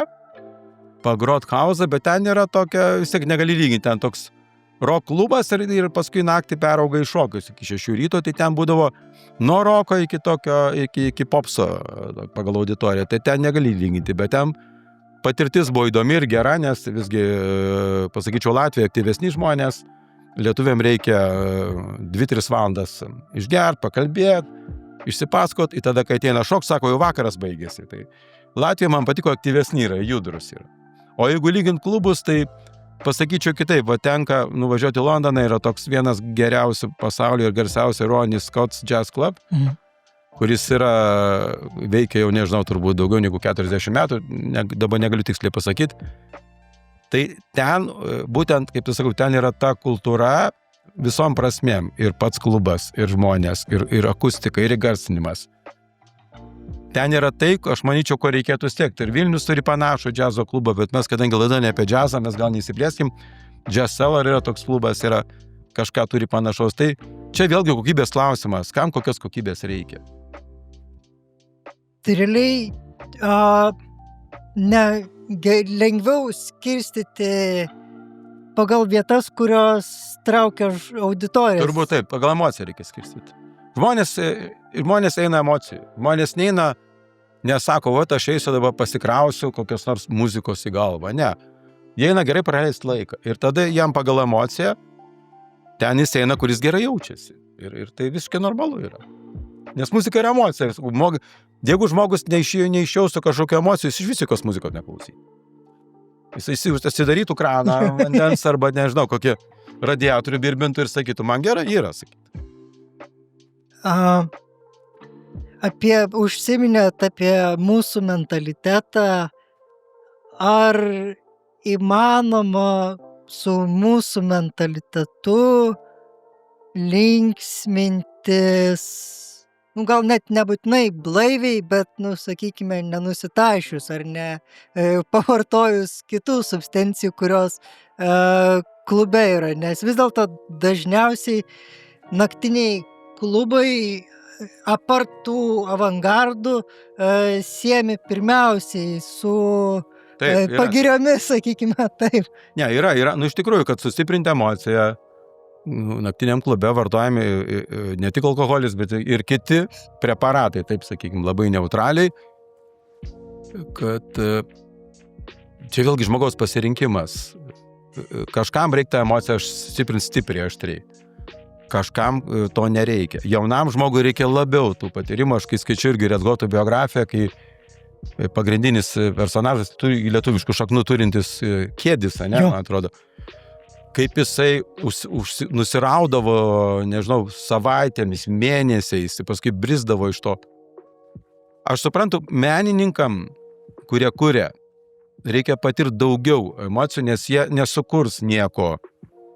pagrot hauzą, bet ten yra tokia, vis tiek negali lyginti, ten toks rock klubas ir paskui naktį perauga į šokius iki 6 ryto, tai ten būdavo nuo roko iki popso pagal auditoriją, tai ten negali lyginti, bet ten patirtis buvo įdomi ir gera, nes visgi, pasakyčiau, Latvijai aktyvesni žmonės, lietuviam reikia 2-3 valandas išgert, pakalbėt, išsipasakot, ir tada, kai ateina šoks, sako, jau vakaras baigėsi. Tai Latvija man patiko aktyvesni yra, judrus yra. O jeigu lygint klubus, tai pasakyčiau kitaip, tenka nuvažiuoti į Londoną, yra toks vienas geriausių pasaulio ir garsiausių Ronnie Scott's Jazz Club, kuris veikia jau, nežinau, turbūt daugiau negu 40 metų, dabar negaliu tiksliai pasakyti. Tai ten, būtent, kaip tu sakau, ten yra ta kultūra visom prasmėm, ir pats klubas, ir žmonės, ir akustika, ir įgarsinimas. Ten yra tai, aš manyčiau, ko reikėtų siekti. Ir Vilnius turi panašų džiazo klubą, bet mes, kadangi laida ne apie džiazą, mes gal neįsiplėskim. Jazz Cellar yra toks klubas, yra kažką turi panašaus. Tai čia vėlgi kokybės klausimas, kam kokios kokybės reikia. Tai realiai lengviau skirstyti pagal vietas, kurios traukia auditorijas. Turbūt taip, pagal emociją reikia skirstyti. Žmonės eina emocijų. Žmonės neina, nesako, aš eisiu dabar pasikrausiu kokios nors muzikos į galvą. Ne. Jie eina gerai praleisti laiką. Ir tada jam pagal emociją ten jis eina, kuris gerai jaučiasi. Ir tai visiškai normalu yra. Nes muzika yra emocija. Jeigu žmogus neišjaustų kažkokio emocijų, jis iš visikos muzikos neklausytų. Jis atsidarytų kraną, vandens arba nežinau, kokie radiatorių birbintų ir sakytų, man gerai yra, sakytų. Užsiminėt apie mūsų mentalitetą. Ar įmanoma su mūsų mentalitetu linksmintis, gal net nebūtinai blaiviai, bet, sakykime, nenusitašius ar ne pavartojus kitų substancijų, kurios klube yra, nes vis dėlto dažniausiai naktiniai klubai apart tų avangardų siejami pirmiausiai su pagiriomis, sakykime, taip. Ne, yra. Iš tikrųjų, kad sustiprinti emociją, naktiniam klube vartojami ne tik alkoholis, bet ir kiti preparatai, taip sakykime, labai neutraliai, kad čia vėlgi žmogaus pasirinkimas. Kažkam reikia tą emociją stiprinti stipriai, aštriai. Kažkam to nereikia. Jaunam žmogui reikia labiau tų patyrimų. Aš kai skaičiu irgi Redgoto biografiją, kai pagrindinis personažas turi lietuviškų šaknų turintis Kėdis, man atrodo. Kaip jisai nusiraudavo, nežinau, savaitėmis, mėnesiais, paskui brisdavo iš to. Aš suprantu, menininkam, kurie kuria, reikia patirti daugiau emocijų, nes jie nesukurs nieko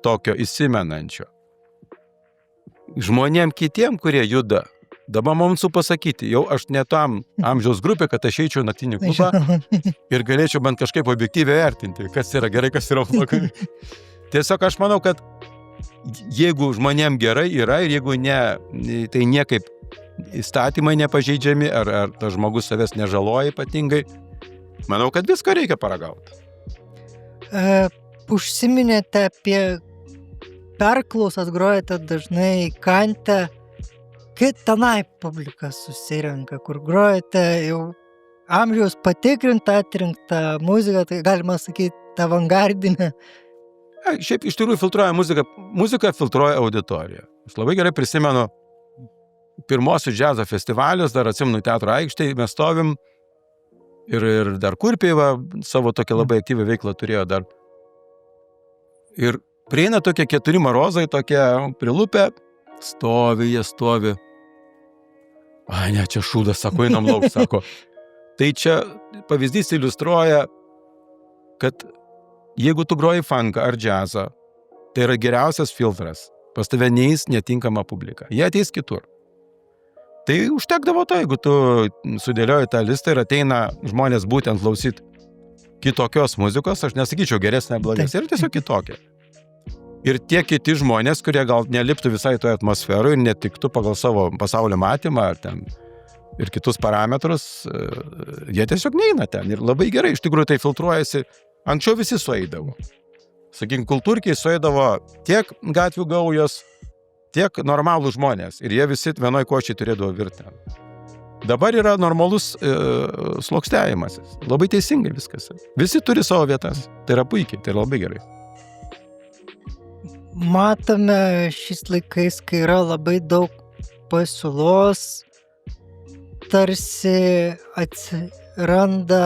tokio įsimenančio. Žmonėm kitiem, kurie juda, dabar mums pasakyti, jau aš ne tam amžiaus grupė, kad aš eičiau naktinį klubą ir galėčiau bent kažkaip objektyviai vertinti, kas yra gerai, kas yra blogai. Tiesiog aš manau, kad jeigu žmonėm gerai yra ir jeigu ne, tai niekaip įstatymai nepažeidžiami ar tas žmogus savęs nežaloja ypatingai, manau, kad viską reikia paragauti. Užsiminėte apie perklausas, grojate dažnai Kante. Kaip tenai publika susirenka, kur grojate jau amžiaus patikrintą, atrinktą muziką, tai galima sakyti avangardinę? Šiaip iš tikrųjų filtruoja muziką filtruoja auditorija. Aš labai gerai prisimenu pirmosius džiazo festivalius, dar atsimenu Teatro aikštėje, mes stovim ir dar Kurpiai savo tokią labai aktyvią veiklą turėjo dar. Ir prieina tokie 4 marozai, tokie prilupę, stovi. Ai, ne, čia šūdas, sako, einam lauk, sako. Tai čia pavyzdys iliustruoja, kad jeigu tu groji funką ar džiazą, tai yra geriausias filtras. Pas tave neis netinkama publika. Jie ateis kitur. Tai užtekdavo to, jeigu tu sudėlioji tą listą ir ateina žmonės būtent klausyti kitokios muzikos, aš nesakyčiau geresnė, blogesnė, ir tiesiog kitokia. Ir tie kiti žmonės, kurie gal neliptų visai toje atmosferoje ir netiktų pagal savo pasaulio matymą ar ten ir kitus parametrus, jie tiesiog neina ten. Ir labai gerai, iš tikrųjų tai filtruojasi. Anksčiau visi sueidavo. Sakykim, kultūrkiai sueidavo tiek gatvių gaujos, tiek normalų žmonės. Ir jie visi vienoj košiai turėdavo virti. Dabar yra normalus slokstėjimasis. Labai teisingai viskas. Visi turi savo vietas. Tai yra puikiai, tai yra labai gerai. Matome šiais laikais, kai yra labai daug pasiūlos, tarsi atsiranda,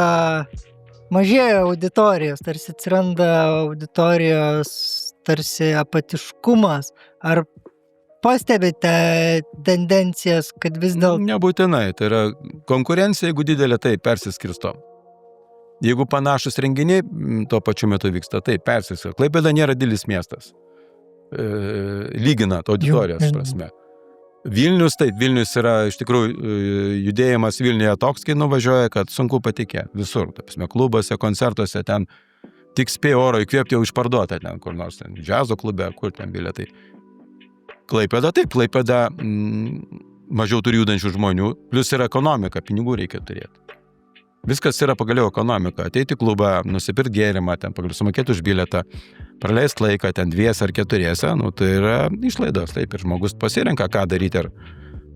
mažėja auditorijos, tarsi atsiranda auditorijos, tarsi apatiškumas. Ar pastebite tendencijas, kad vis dėlto... Nebūtinai, tai yra konkurencija, jeigu didelė, tai persiskirsto. Jeigu panašus renginiai tuo pačiu metu vyksta, tai persiskirsto. Klaipėda nėra didelis miestas. Lyginant auditorijos prasme. Vilnius yra iš tikrųjų judėjimas Vilniuje toks, kai nuvažiuoja, kad sunku patikėti visur. Klubuose, koncertuose, ten tik spėjo oro įkvėpti jau išparduota ten kur nors, ten džiazo klube, kur ten bilietai. Klaipėda, taip, Klaipėda mažiau turi judančių žmonių, plus yra ekonomika, pinigų reikia turėti. Viskas yra pagaliau ekonomika. Ateiti į klubą, nusipirkti gėrimą, ten pagaliau sumokėti už bilietą, praleisti laiką ten 2 ar 4, tai yra išlaidos. Taip, ir žmogus pasirenka, ką daryti. Ir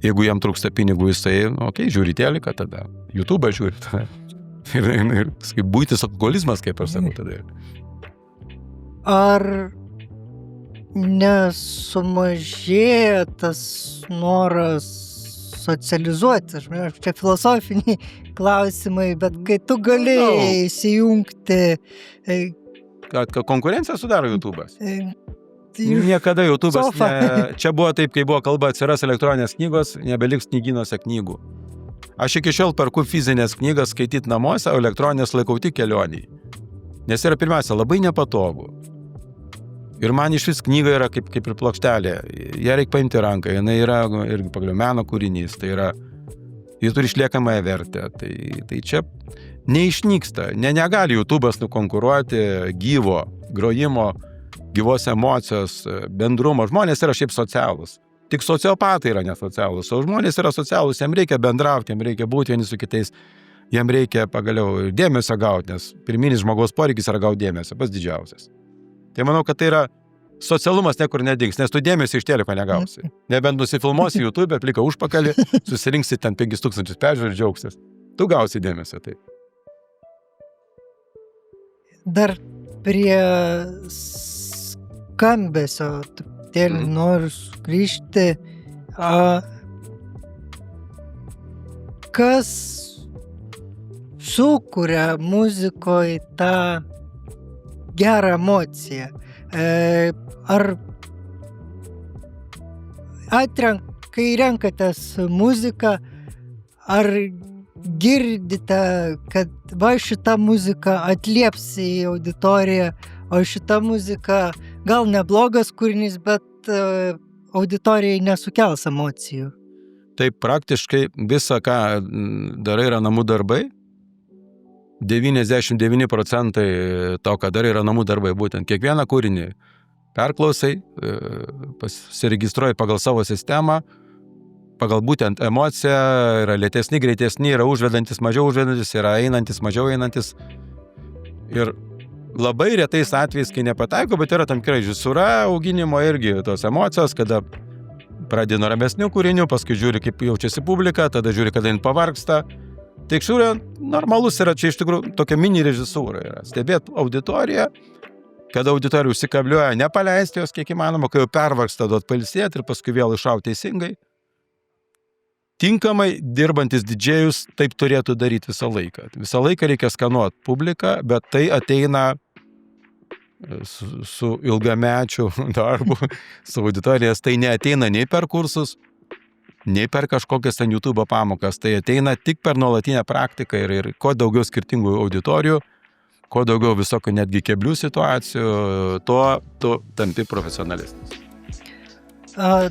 jeigu jam trūksta pinigų, jisai, žiūri teliką, tada YouTube žiūri. Tada. Ir būtis alkoholizmas, kaip aš sakau, tada. Ar nesumažėja tas noras socializuoti? Čia filosofiniai klausimai, bet kai tu galėjai įsijungti... Kad konkurenciją sudaro YouTube'as. Niekada YouTube'as čia buvo taip, kai buvo kalba atsiras elektroninės knygos, nebeliks knygynuose knygų. Aš iki šiol perku fizinės knygas skaityti namuose, o elektroninės laikau tik kelioniai. Nes yra pirmiausia labai nepatogu. Ir man iš vis knyga yra kaip ir plokštelė. Ją reikia paimti ranką, jinai yra irgi pagaliau meno kūrinys, tai yra, jis turi išliekamąją vertę. Tai čia neišnyksta, negali YouTube'as nukonkuruoti gyvo grojimo, gyvos emocijos, bendrumo. Žmonės yra šiaip socialūs. Tik sociopatai yra nesocialūs, o žmonės yra socialūs, jiems reikia bendrauti, jiems reikia būti vieni su kitais, jiems reikia pagaliau dėmesio gauti, nes pirminis žmogaus poreikis yra gauti dėmesio, pats didžiausias. Tai manau, kad tai yra socialumas niekur nedings, nes tu dėmesį iš teliko negausi. Nebent nusifilmuosi YouTube, plika užpakalį, susirinksi ten 5000 peržiūrų ir džiaugsis. Tu gausi dėmesio, taip. Dar prie skambesio noriu sugrįžti. Kas sukuria muzikoje tą gerą emociją? Ar kai renkatės muziką, ar girdite, kad va šita muzika atlieps į auditoriją, o šita muzika gal neblogas kūrinys, bet auditorijai nesukels emocijų? Tai praktiškai visa, ką darai, yra namų darbai. 99% to, ką darai, yra namų darbai. Būtent kiekvieną kūrinį perklausai, pasiregistruoji pagal savo sistemą, pagal būtent emociją, yra lėtesni, greitesni, yra užvedantis, mažiau užvedantis, yra einantis, mažiau einantis. Ir labai retais atvejais, kai nepataiko, bet yra tam tikra režisūra auginimo irgi tos emocijos, kada pradedi nuo ramesnių kūrinių, paskui žiūri, kaip jaučiasi publika, tada žiūri, kada jin pavargsta. Tai normalus yra čia iš tikrųjų tokia mini režisūra yra. Stebėti auditoriją, kada auditorija užsikabliuoja, nepaleisti jos kiek įmanoma, kai jau pervargsta, duot pailsėti ir paskui vėl iššauti teisingai. Tinkamai dirbantis didžėjus taip turėtų daryti visą laiką. Visą laiką reikia skanuoti publiką, bet tai ateina su ilgamečiu darbu, su auditorijas. Tai neateina nei per kursus, nei per kažkokias ten YouTube pamokas. Tai ateina tik per nuolatinę praktiką ir kuo daugiau skirtingų auditorijų, kuo daugiau visokių netgi keblių situacijų, tuo tu tampi profesionalistas.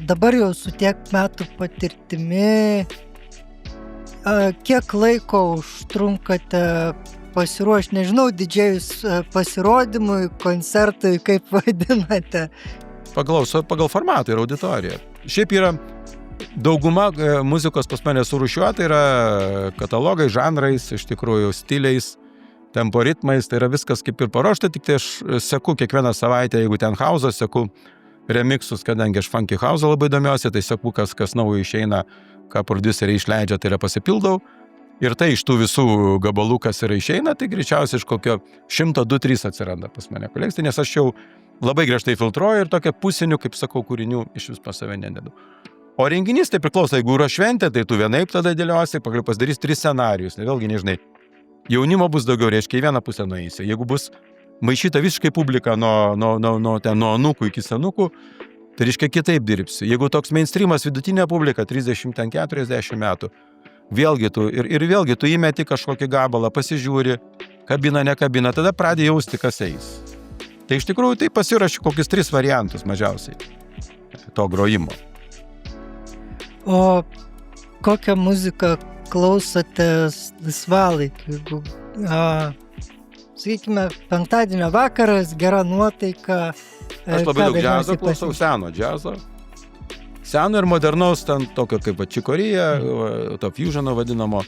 Dabar jau su tiek metų patirtimi, kiek laiko užtrunkate pasiruošti, nežinau, didžėjus pasirodymui, koncertui, kaip vadinate? Pagal formatą ir auditoriją. Šiaip yra dauguma muzikos pas mane surūšiuota, yra katalogai, žanrais, iš tikrųjų stiliais, tempo ritmais, tai yra viskas kaip ir paruošta, tik tai aš seku kiekvieną savaitę, jeigu ten hauzas, seku remiksus, kadangi aš funky house'ą labai domiuosi, tai seku, kas naujo išeina, ką prodiuseriai išleidžia, tai yra pasipildau. Ir tai iš tų visų gabalų, kas yra išeina, tai greičiausiai iš kokio 100, 2, 3 atsiranda pas mane kolekcija, nes aš jau labai griežtai filtruoju ir tokia pusinių, kaip sakau, kūrinių iš vis pas save nededu. O renginys tai priklauso, jeigu yra šventė, tai tu vienaip tada dėliosi, pagaliau pasidarys 3 scenarijus, vėlgi nežinai. Jaunimo bus daugiau, reiškia, į vieną pusę nueisi. Jeigu bus maišyta visiškai publika nuo anūkų iki senukų, tai reiškia kitaip dirbsi. Jeigu toks mainstreamas vidutinė publika, 30-40 metų, vėlgi tu įmeti kažkokį gabalą, pasižiūri, kabina, nekabina, tada pradedi jausti, kas eis. Tai iš tikrųjų tai pasirašiu kokius 3 variantus mažiausiai to grojimo. O kokią muziką klausotės laisvalaikiu? Sakykime, penktadienio vakaras, gera nuotaika. Aš labai daug džiazo klausau, seno džiazo. seno ir modernaus, ten tokio kaip Čikorija, to fusiono vadinamo.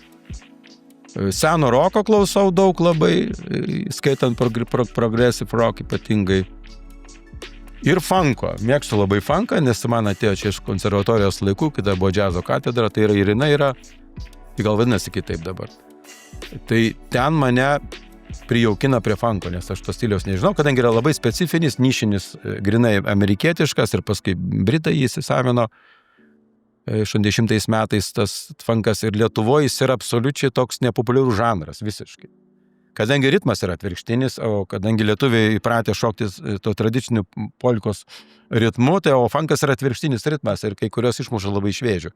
Seno roko klausau daug labai, skaitant progressive rock ypatingai. Ir funko. Mėgstu labai funką, nes man atėjo čia iš konservatorijos laikų, kai dar buvo džiazo katedra, tai yra ir jinai yra, tai gal vadinasi kitaip dabar. Tai ten mane prijaukina prie funko, nes aš tos stiliaus nežinau, kadangi yra labai specifinis, nišinis, grinai amerikietiškas ir paskui Britai jį įsisavino 80 metais tas funkas ir Lietuvoje jis yra absoliučiai toks nepopuliarus žanras visiškai. Kadangi ritmas yra atvirkštinis, o kadangi lietuviai įpratę šoktis to tradicinių polkos ritmu, tai o funkas yra atvirkštinis ritmas ir kai kurios išmuša labai šviežių.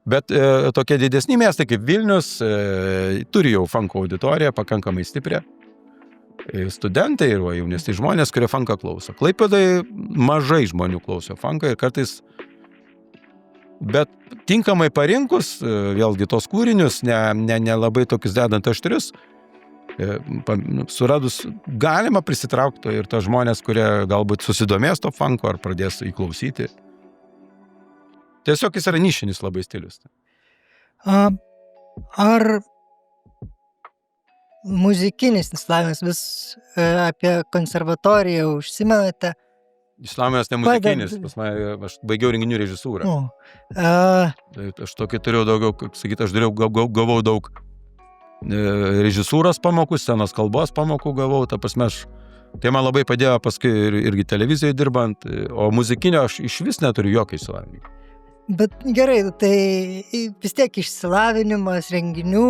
Bet tokie didesni miestai kaip Vilnius turi jau funko auditoriją pakankamai stiprią. Studentai ir jaunesni žmonės, kurie funką klauso. Klaipėdoje mažai žmonių klauso funką ir kartais, bet tinkamai parinkus, vėlgi tos kūrinius, ne labai tokius dedant aštrius, suradus galima prisitraukti ir tos žmonės, kurie galbūt susidomės to funko ar pradės įklausyti. Tiesiog jis yra nišinis labai stilius. Ar muzikinis išsilavinimas vis apie konservatoriją užsimenate? Išsilavinimas ne muzikinis, aš baigiau renginių režisūrą. Aš tokį turėjau daugiau, kaip sakyti, aš gavau daug režisūros pamokų, scenos kalbos pamokų gavau, tai man labai padėjo paskui irgi televizijoje dirbant, o muzikinio aš iš vis neturiu jokio išsilavinimo. Bet gerai, tai vis tiek išsilavinimas renginių,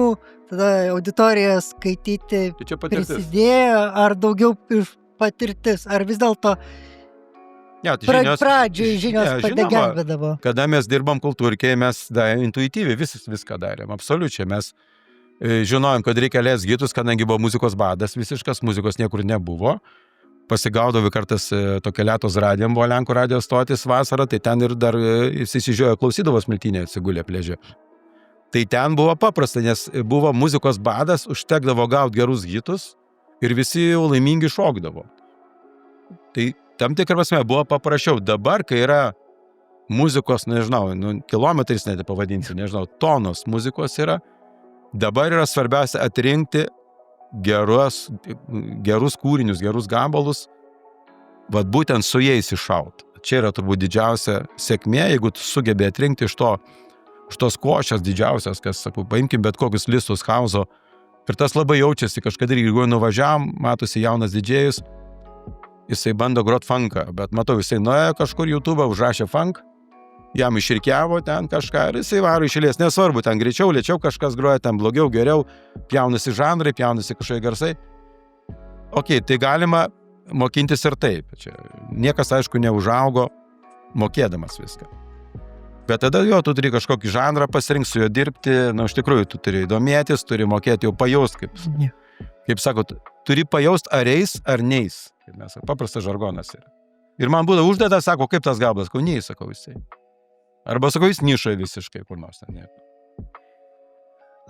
tada auditoriją skaityti tai prisidėjo, ar daugiau iš patirtis, ar vis dėlto pradžioj žinios pagelbėdavo? Kada mes dirbam kultūrkėje, mes intuityviai viską darėm, absoliučiai. Mes žinojom, kad reikia leist hitus, kadangi buvo muzikos badas, visiškas muzikos niekur nebuvo. Pasigaudavo kartas tokia Lietos radijom, buvo Lenkų radijos stotis vasarą, tai ten ir dar įsižiūrėjo klausydavo smiltynė atsigulė plėžė. Tai ten buvo paprasta, nes buvo muzikos badas, užtekdavo gauti gerus hitus ir visi jau laimingi šokdavo. Tai tam tikrą prasme buvo paprasčiau. Dabar, kai yra muzikos, nežinau, kilometrais net pavadinsiu, nežinau, tonos muzikos yra, dabar yra svarbiausia atrinkti gerus kūrinius, gerus gabalus, vat būtent su jais iššaut. Čia yra turbūt didžiausia sėkmė, jeigu tu sugebė atrinkti iš tos košės didžiausias, kas, sakau, paimkim bet kokius listus hauso, ir tas labai jaučiasi, kažkada jeigu nuvažiavam, matosi jaunas didžėjus, jisai bando grot funką, bet matau, jisai nuėjo kažkur YouTube, užrašė funk, jam išrikiavo ten kažką ir jisai varo išėlės, nesvarbu, ten greičiau, lėčiau kažkas groja, ten blogiau, geriau, pjaunasi žanrai, pjaunasi kažkokie garsai. Ok, tai galima mokintis ir taip. Čia niekas, aišku, neužaugo mokėdamas viską. Bet tada tu turi kažkokį žanrą pasirinkti, su juo dirbti, iš tikrųjų, tu turi domėtis, turi mokėti jau pajaust, kaip sakot, turi pajaust ar eis, ar neis. Paprastas žargonas yra. Ir man būdavo uždeda, sako, kaip tas gabalas, neis, sakau, jisai. Arba sakau, jis nišoje visiškai kur nors ten nieko.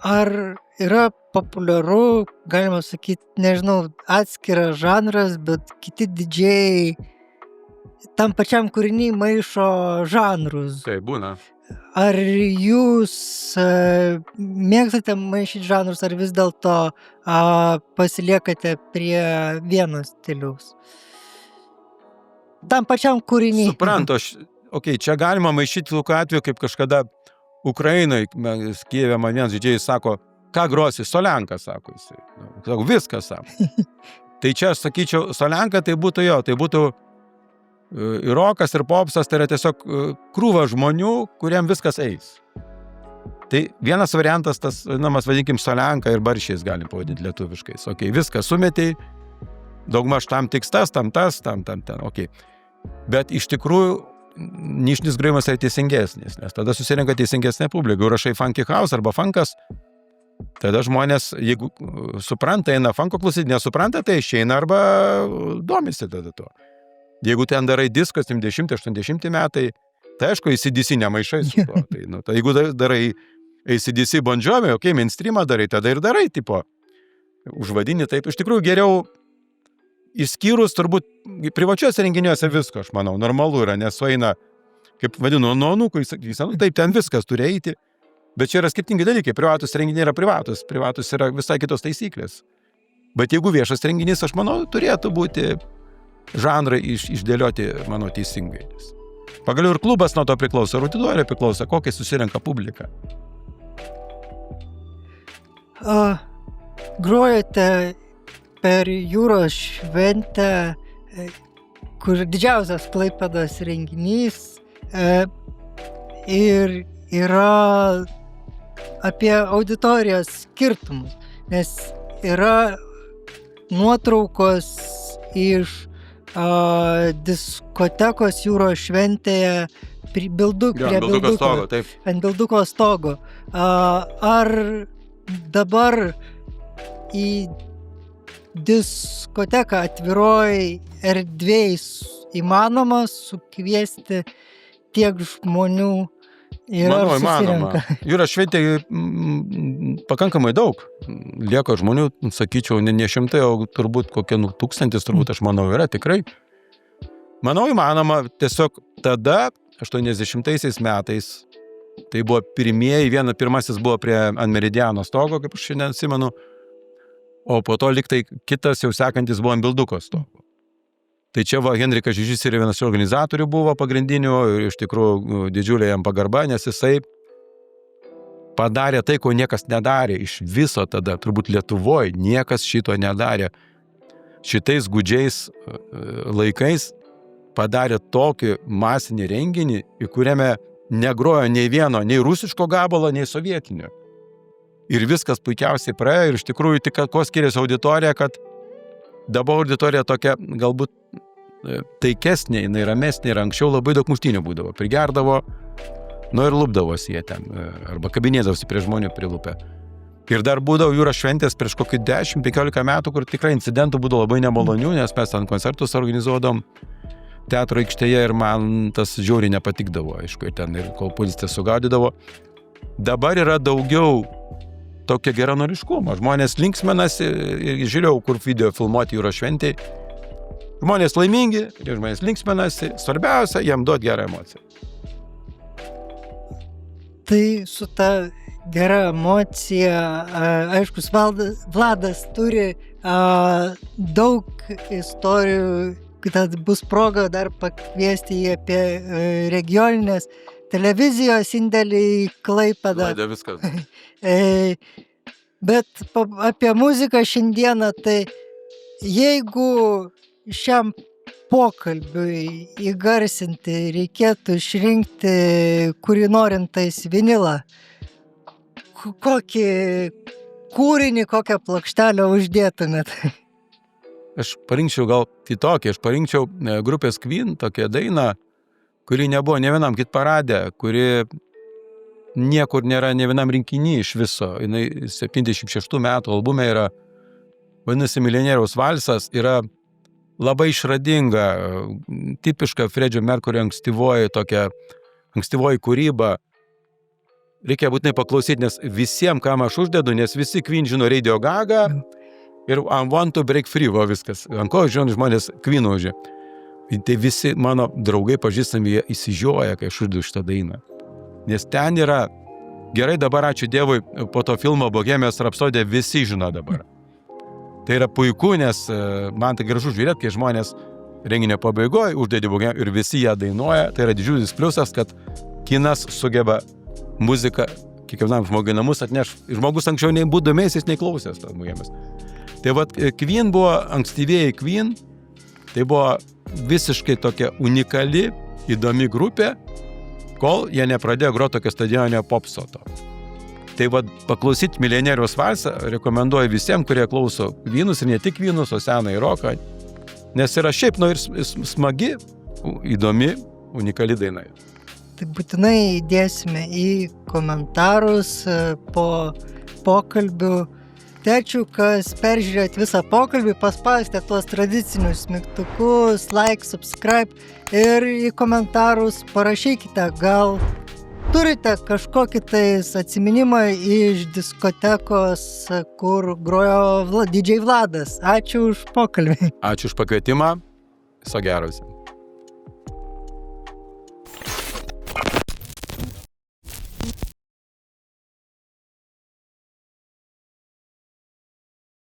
Ar yra populiaru, galima sakyti, nežinau, atskiras žanras, bet kiti didžėjai tam pačiam kūriny maišo žanrus? Tai būna. Ar jūs mėgstate maišyti žanrus, ar vis dėlto pasiliekate prie vieno stiliaus? Tam pačiam kūriny. Suprantu, čia galima maišyti tokiu atveju, kaip kažkada Ukrainai, Kijeve man vienas didžėjus sako, ką grosi, Solenka, sako jisai. Sako, viskas, sako. Tai čia aš sakyčiau, Solenka tai būtų ir rokas, ir popsas, tai yra tiesiog krūva žmonių, kuriem viskas eis. Tai vienas variantas, tas, vadinkim, Solenka ir baršiais galim pavadinti lietuviškais. Ok, viską sumetei, daugmaž tam tiks tas, tam, ok. Bet iš tikrųjų nišinis grojimas yra teisingesnis, nes tada susirenka teisingesnė publika. Jeigu rašai funky house arba funkas, tada žmonės, jeigu supranta, eina funko klausyti, nesupranta, tai išeina arba domisi tada to. Jeigu ten darai diskus 70-80 metai, tai aišku, AC/DC nemaišai su to. Tai jeigu darai AC/DC Bon Jovi, ok, mainstreamą darai, tada ir darai, tipo, užvadini taip. Iš tikrųjų geriau išskyrus turbūt privačiuose renginiuose visko, aš manau, normalu yra, nes sueina kaip vadinu, nuo anūkų, jis, taip, ten viskas turi eiti. Bet čia yra skirtingi dalykai, privatus renginiai yra privatus yra visai kitos taisyklės. Bet jeigu viešas renginys, aš manau, turėtų būti žanrai išdėlioti, manau, teisingai. Pagaliau ir klubas nuo to priklauso, ar auditorija priklauso, kokia susirenka publika. Grojate per jūros šventę, kur didžiausias Klaipėdos renginys, ir yra apie auditorijos skirtumus, nes yra nuotraukos iš diskotekos jūros šventėje prie Bilduko stogo, taip. Ant Bilduko stogo. Ar dabar į diskoteką atviroj erdvėj įmanoma sukviesti tiek žmonių ir ar susirenka? Jūros šventė pakankamai daug. Lieka žmonių, sakyčiau, ne šimtai, o turbūt kokie 1000, turbūt aš manau yra tikrai. Manau įmanoma, tiesiog tada, 80 metais, tai buvo pirmasis buvo prie ant Meridiano stogo, kaip aš šiandien atsimenu, o po to liktai kitas jau sekantis buvo ant Bilduko stogo. Tai čia Henrikas Žižys ir vienas organizatorių buvo pagrindinių ir iš tikrųjų didžiulė jam pagarba, nes jisai padarė tai, ko niekas nedarė iš viso tada, turbūt Lietuvoje niekas šito nedarė. Šitais gūdžiais laikais padarė tokį masinį renginį, į kuriame negrojo nei vieno, nei rusiško gabalo, nei sovietinio. Ir viskas puikiausiai praėjo ir iš tikrųjų tik ko skiriasi auditorija, kad dabar auditorija tokia galbūt taikesnė, jinai ramesnė ir anksčiau labai daug muštynių būdavo. Prigerdavo, ir lupdavosi jie ten, arba kabinėdavosi prie žmonių prilupę. Ir dar būdavo jūros šventės prieš kokį 10-15 metų, kur tikrai incidentų būdavo labai nemalonių, nes mes ten koncertus organizuodom teatro aikštėje ir man tas žiauriai nepatikdavo, aišku, ten ir kol policija sugaudydavo. Dabar yra daugiau tokio geranoriškumo. Žmonės linksminasi ir žiūrėjau, kur video filmuoti jūros šventėj. Žmonės laimingi ir žmonės linksminasi. Svarbiausia, jam duot gerą emociją. Tai su ta gera emocija, aišku, Vladas turi daug istorijų, kad bus proga dar pakviesti jį apie regioninės televizijos indėlį į Klaipėdą. Laida viskas. Bet apie muziką šiandieną, tai jeigu šiam pokalbiui įgarsinti reikėtų išrinkti kurį norintais vinilą, kokį kūrinį, kokią plokštelę uždėtumėt? Aš parinkčiau gal kitokį, aš parinkčiau grupės Queen, tokią dainą, kuri nebuvo ne vienam kitparade, kuri niekur nėra ne vienam rinkiny iš viso. Jinai 76 metų albume yra, vadinasi Milijonieriaus valsas, yra labai išradinga, tipiška Fredžio Merkurio ankstyvoji kūryba. Reikia būtinai paklausyti, nes visiems, kam aš uždedu, nes visi Queen žino Radio Gaga ir I Want to Break Free, viskas. Ant ko žmonės Queen užė. Tai visi mano draugai pažįstami, jie įsižioja, kai aš uždedu šitą dainą. Nes ten yra, gerai dabar, ačiū Dievui, po to filmo Bohemijos rapsodija visi žino dabar. Tai yra puiku, nes man tai gražu žiūrėti, kai žmonės renginio pabaigoje uždedi Bohemiją ir visi ją dainuoja. Tai yra didžiulis pliusas, kad kinas sugeba muziką kiekvienam žmogui namus atneš. Žmogus anksčiau nei būdamės, jis nei klausęs tas Bohemijos. Tai vat Queen buvo ankstyvieji Queen, tai buvo visiškai tokia unikali, įdomi grupė, kol jie nepradėjo groti tokio stadioninio popso to. Tai vad paklausyti Milijonieriaus valsą rekomenduoju visiems, kurie klauso Queenus ir ne tik Queenus, o senąjį roką, nes yra šiaip ir smagi, įdomi, unikali daina. Tai būtinai įdėsime į komentarus po pokalbių. Tai ačiū, kas peržiūrėt visą pokalbį, paspausite tuos tradicinius mygtukus, like, subscribe ir į komentarus parašykite, gal turite kažkokį tais atsiminimą iš diskotekos, kur grojo DJ Vladas. Ačiū už pokalbį. Ačiū už pakvietimą. Viso gero.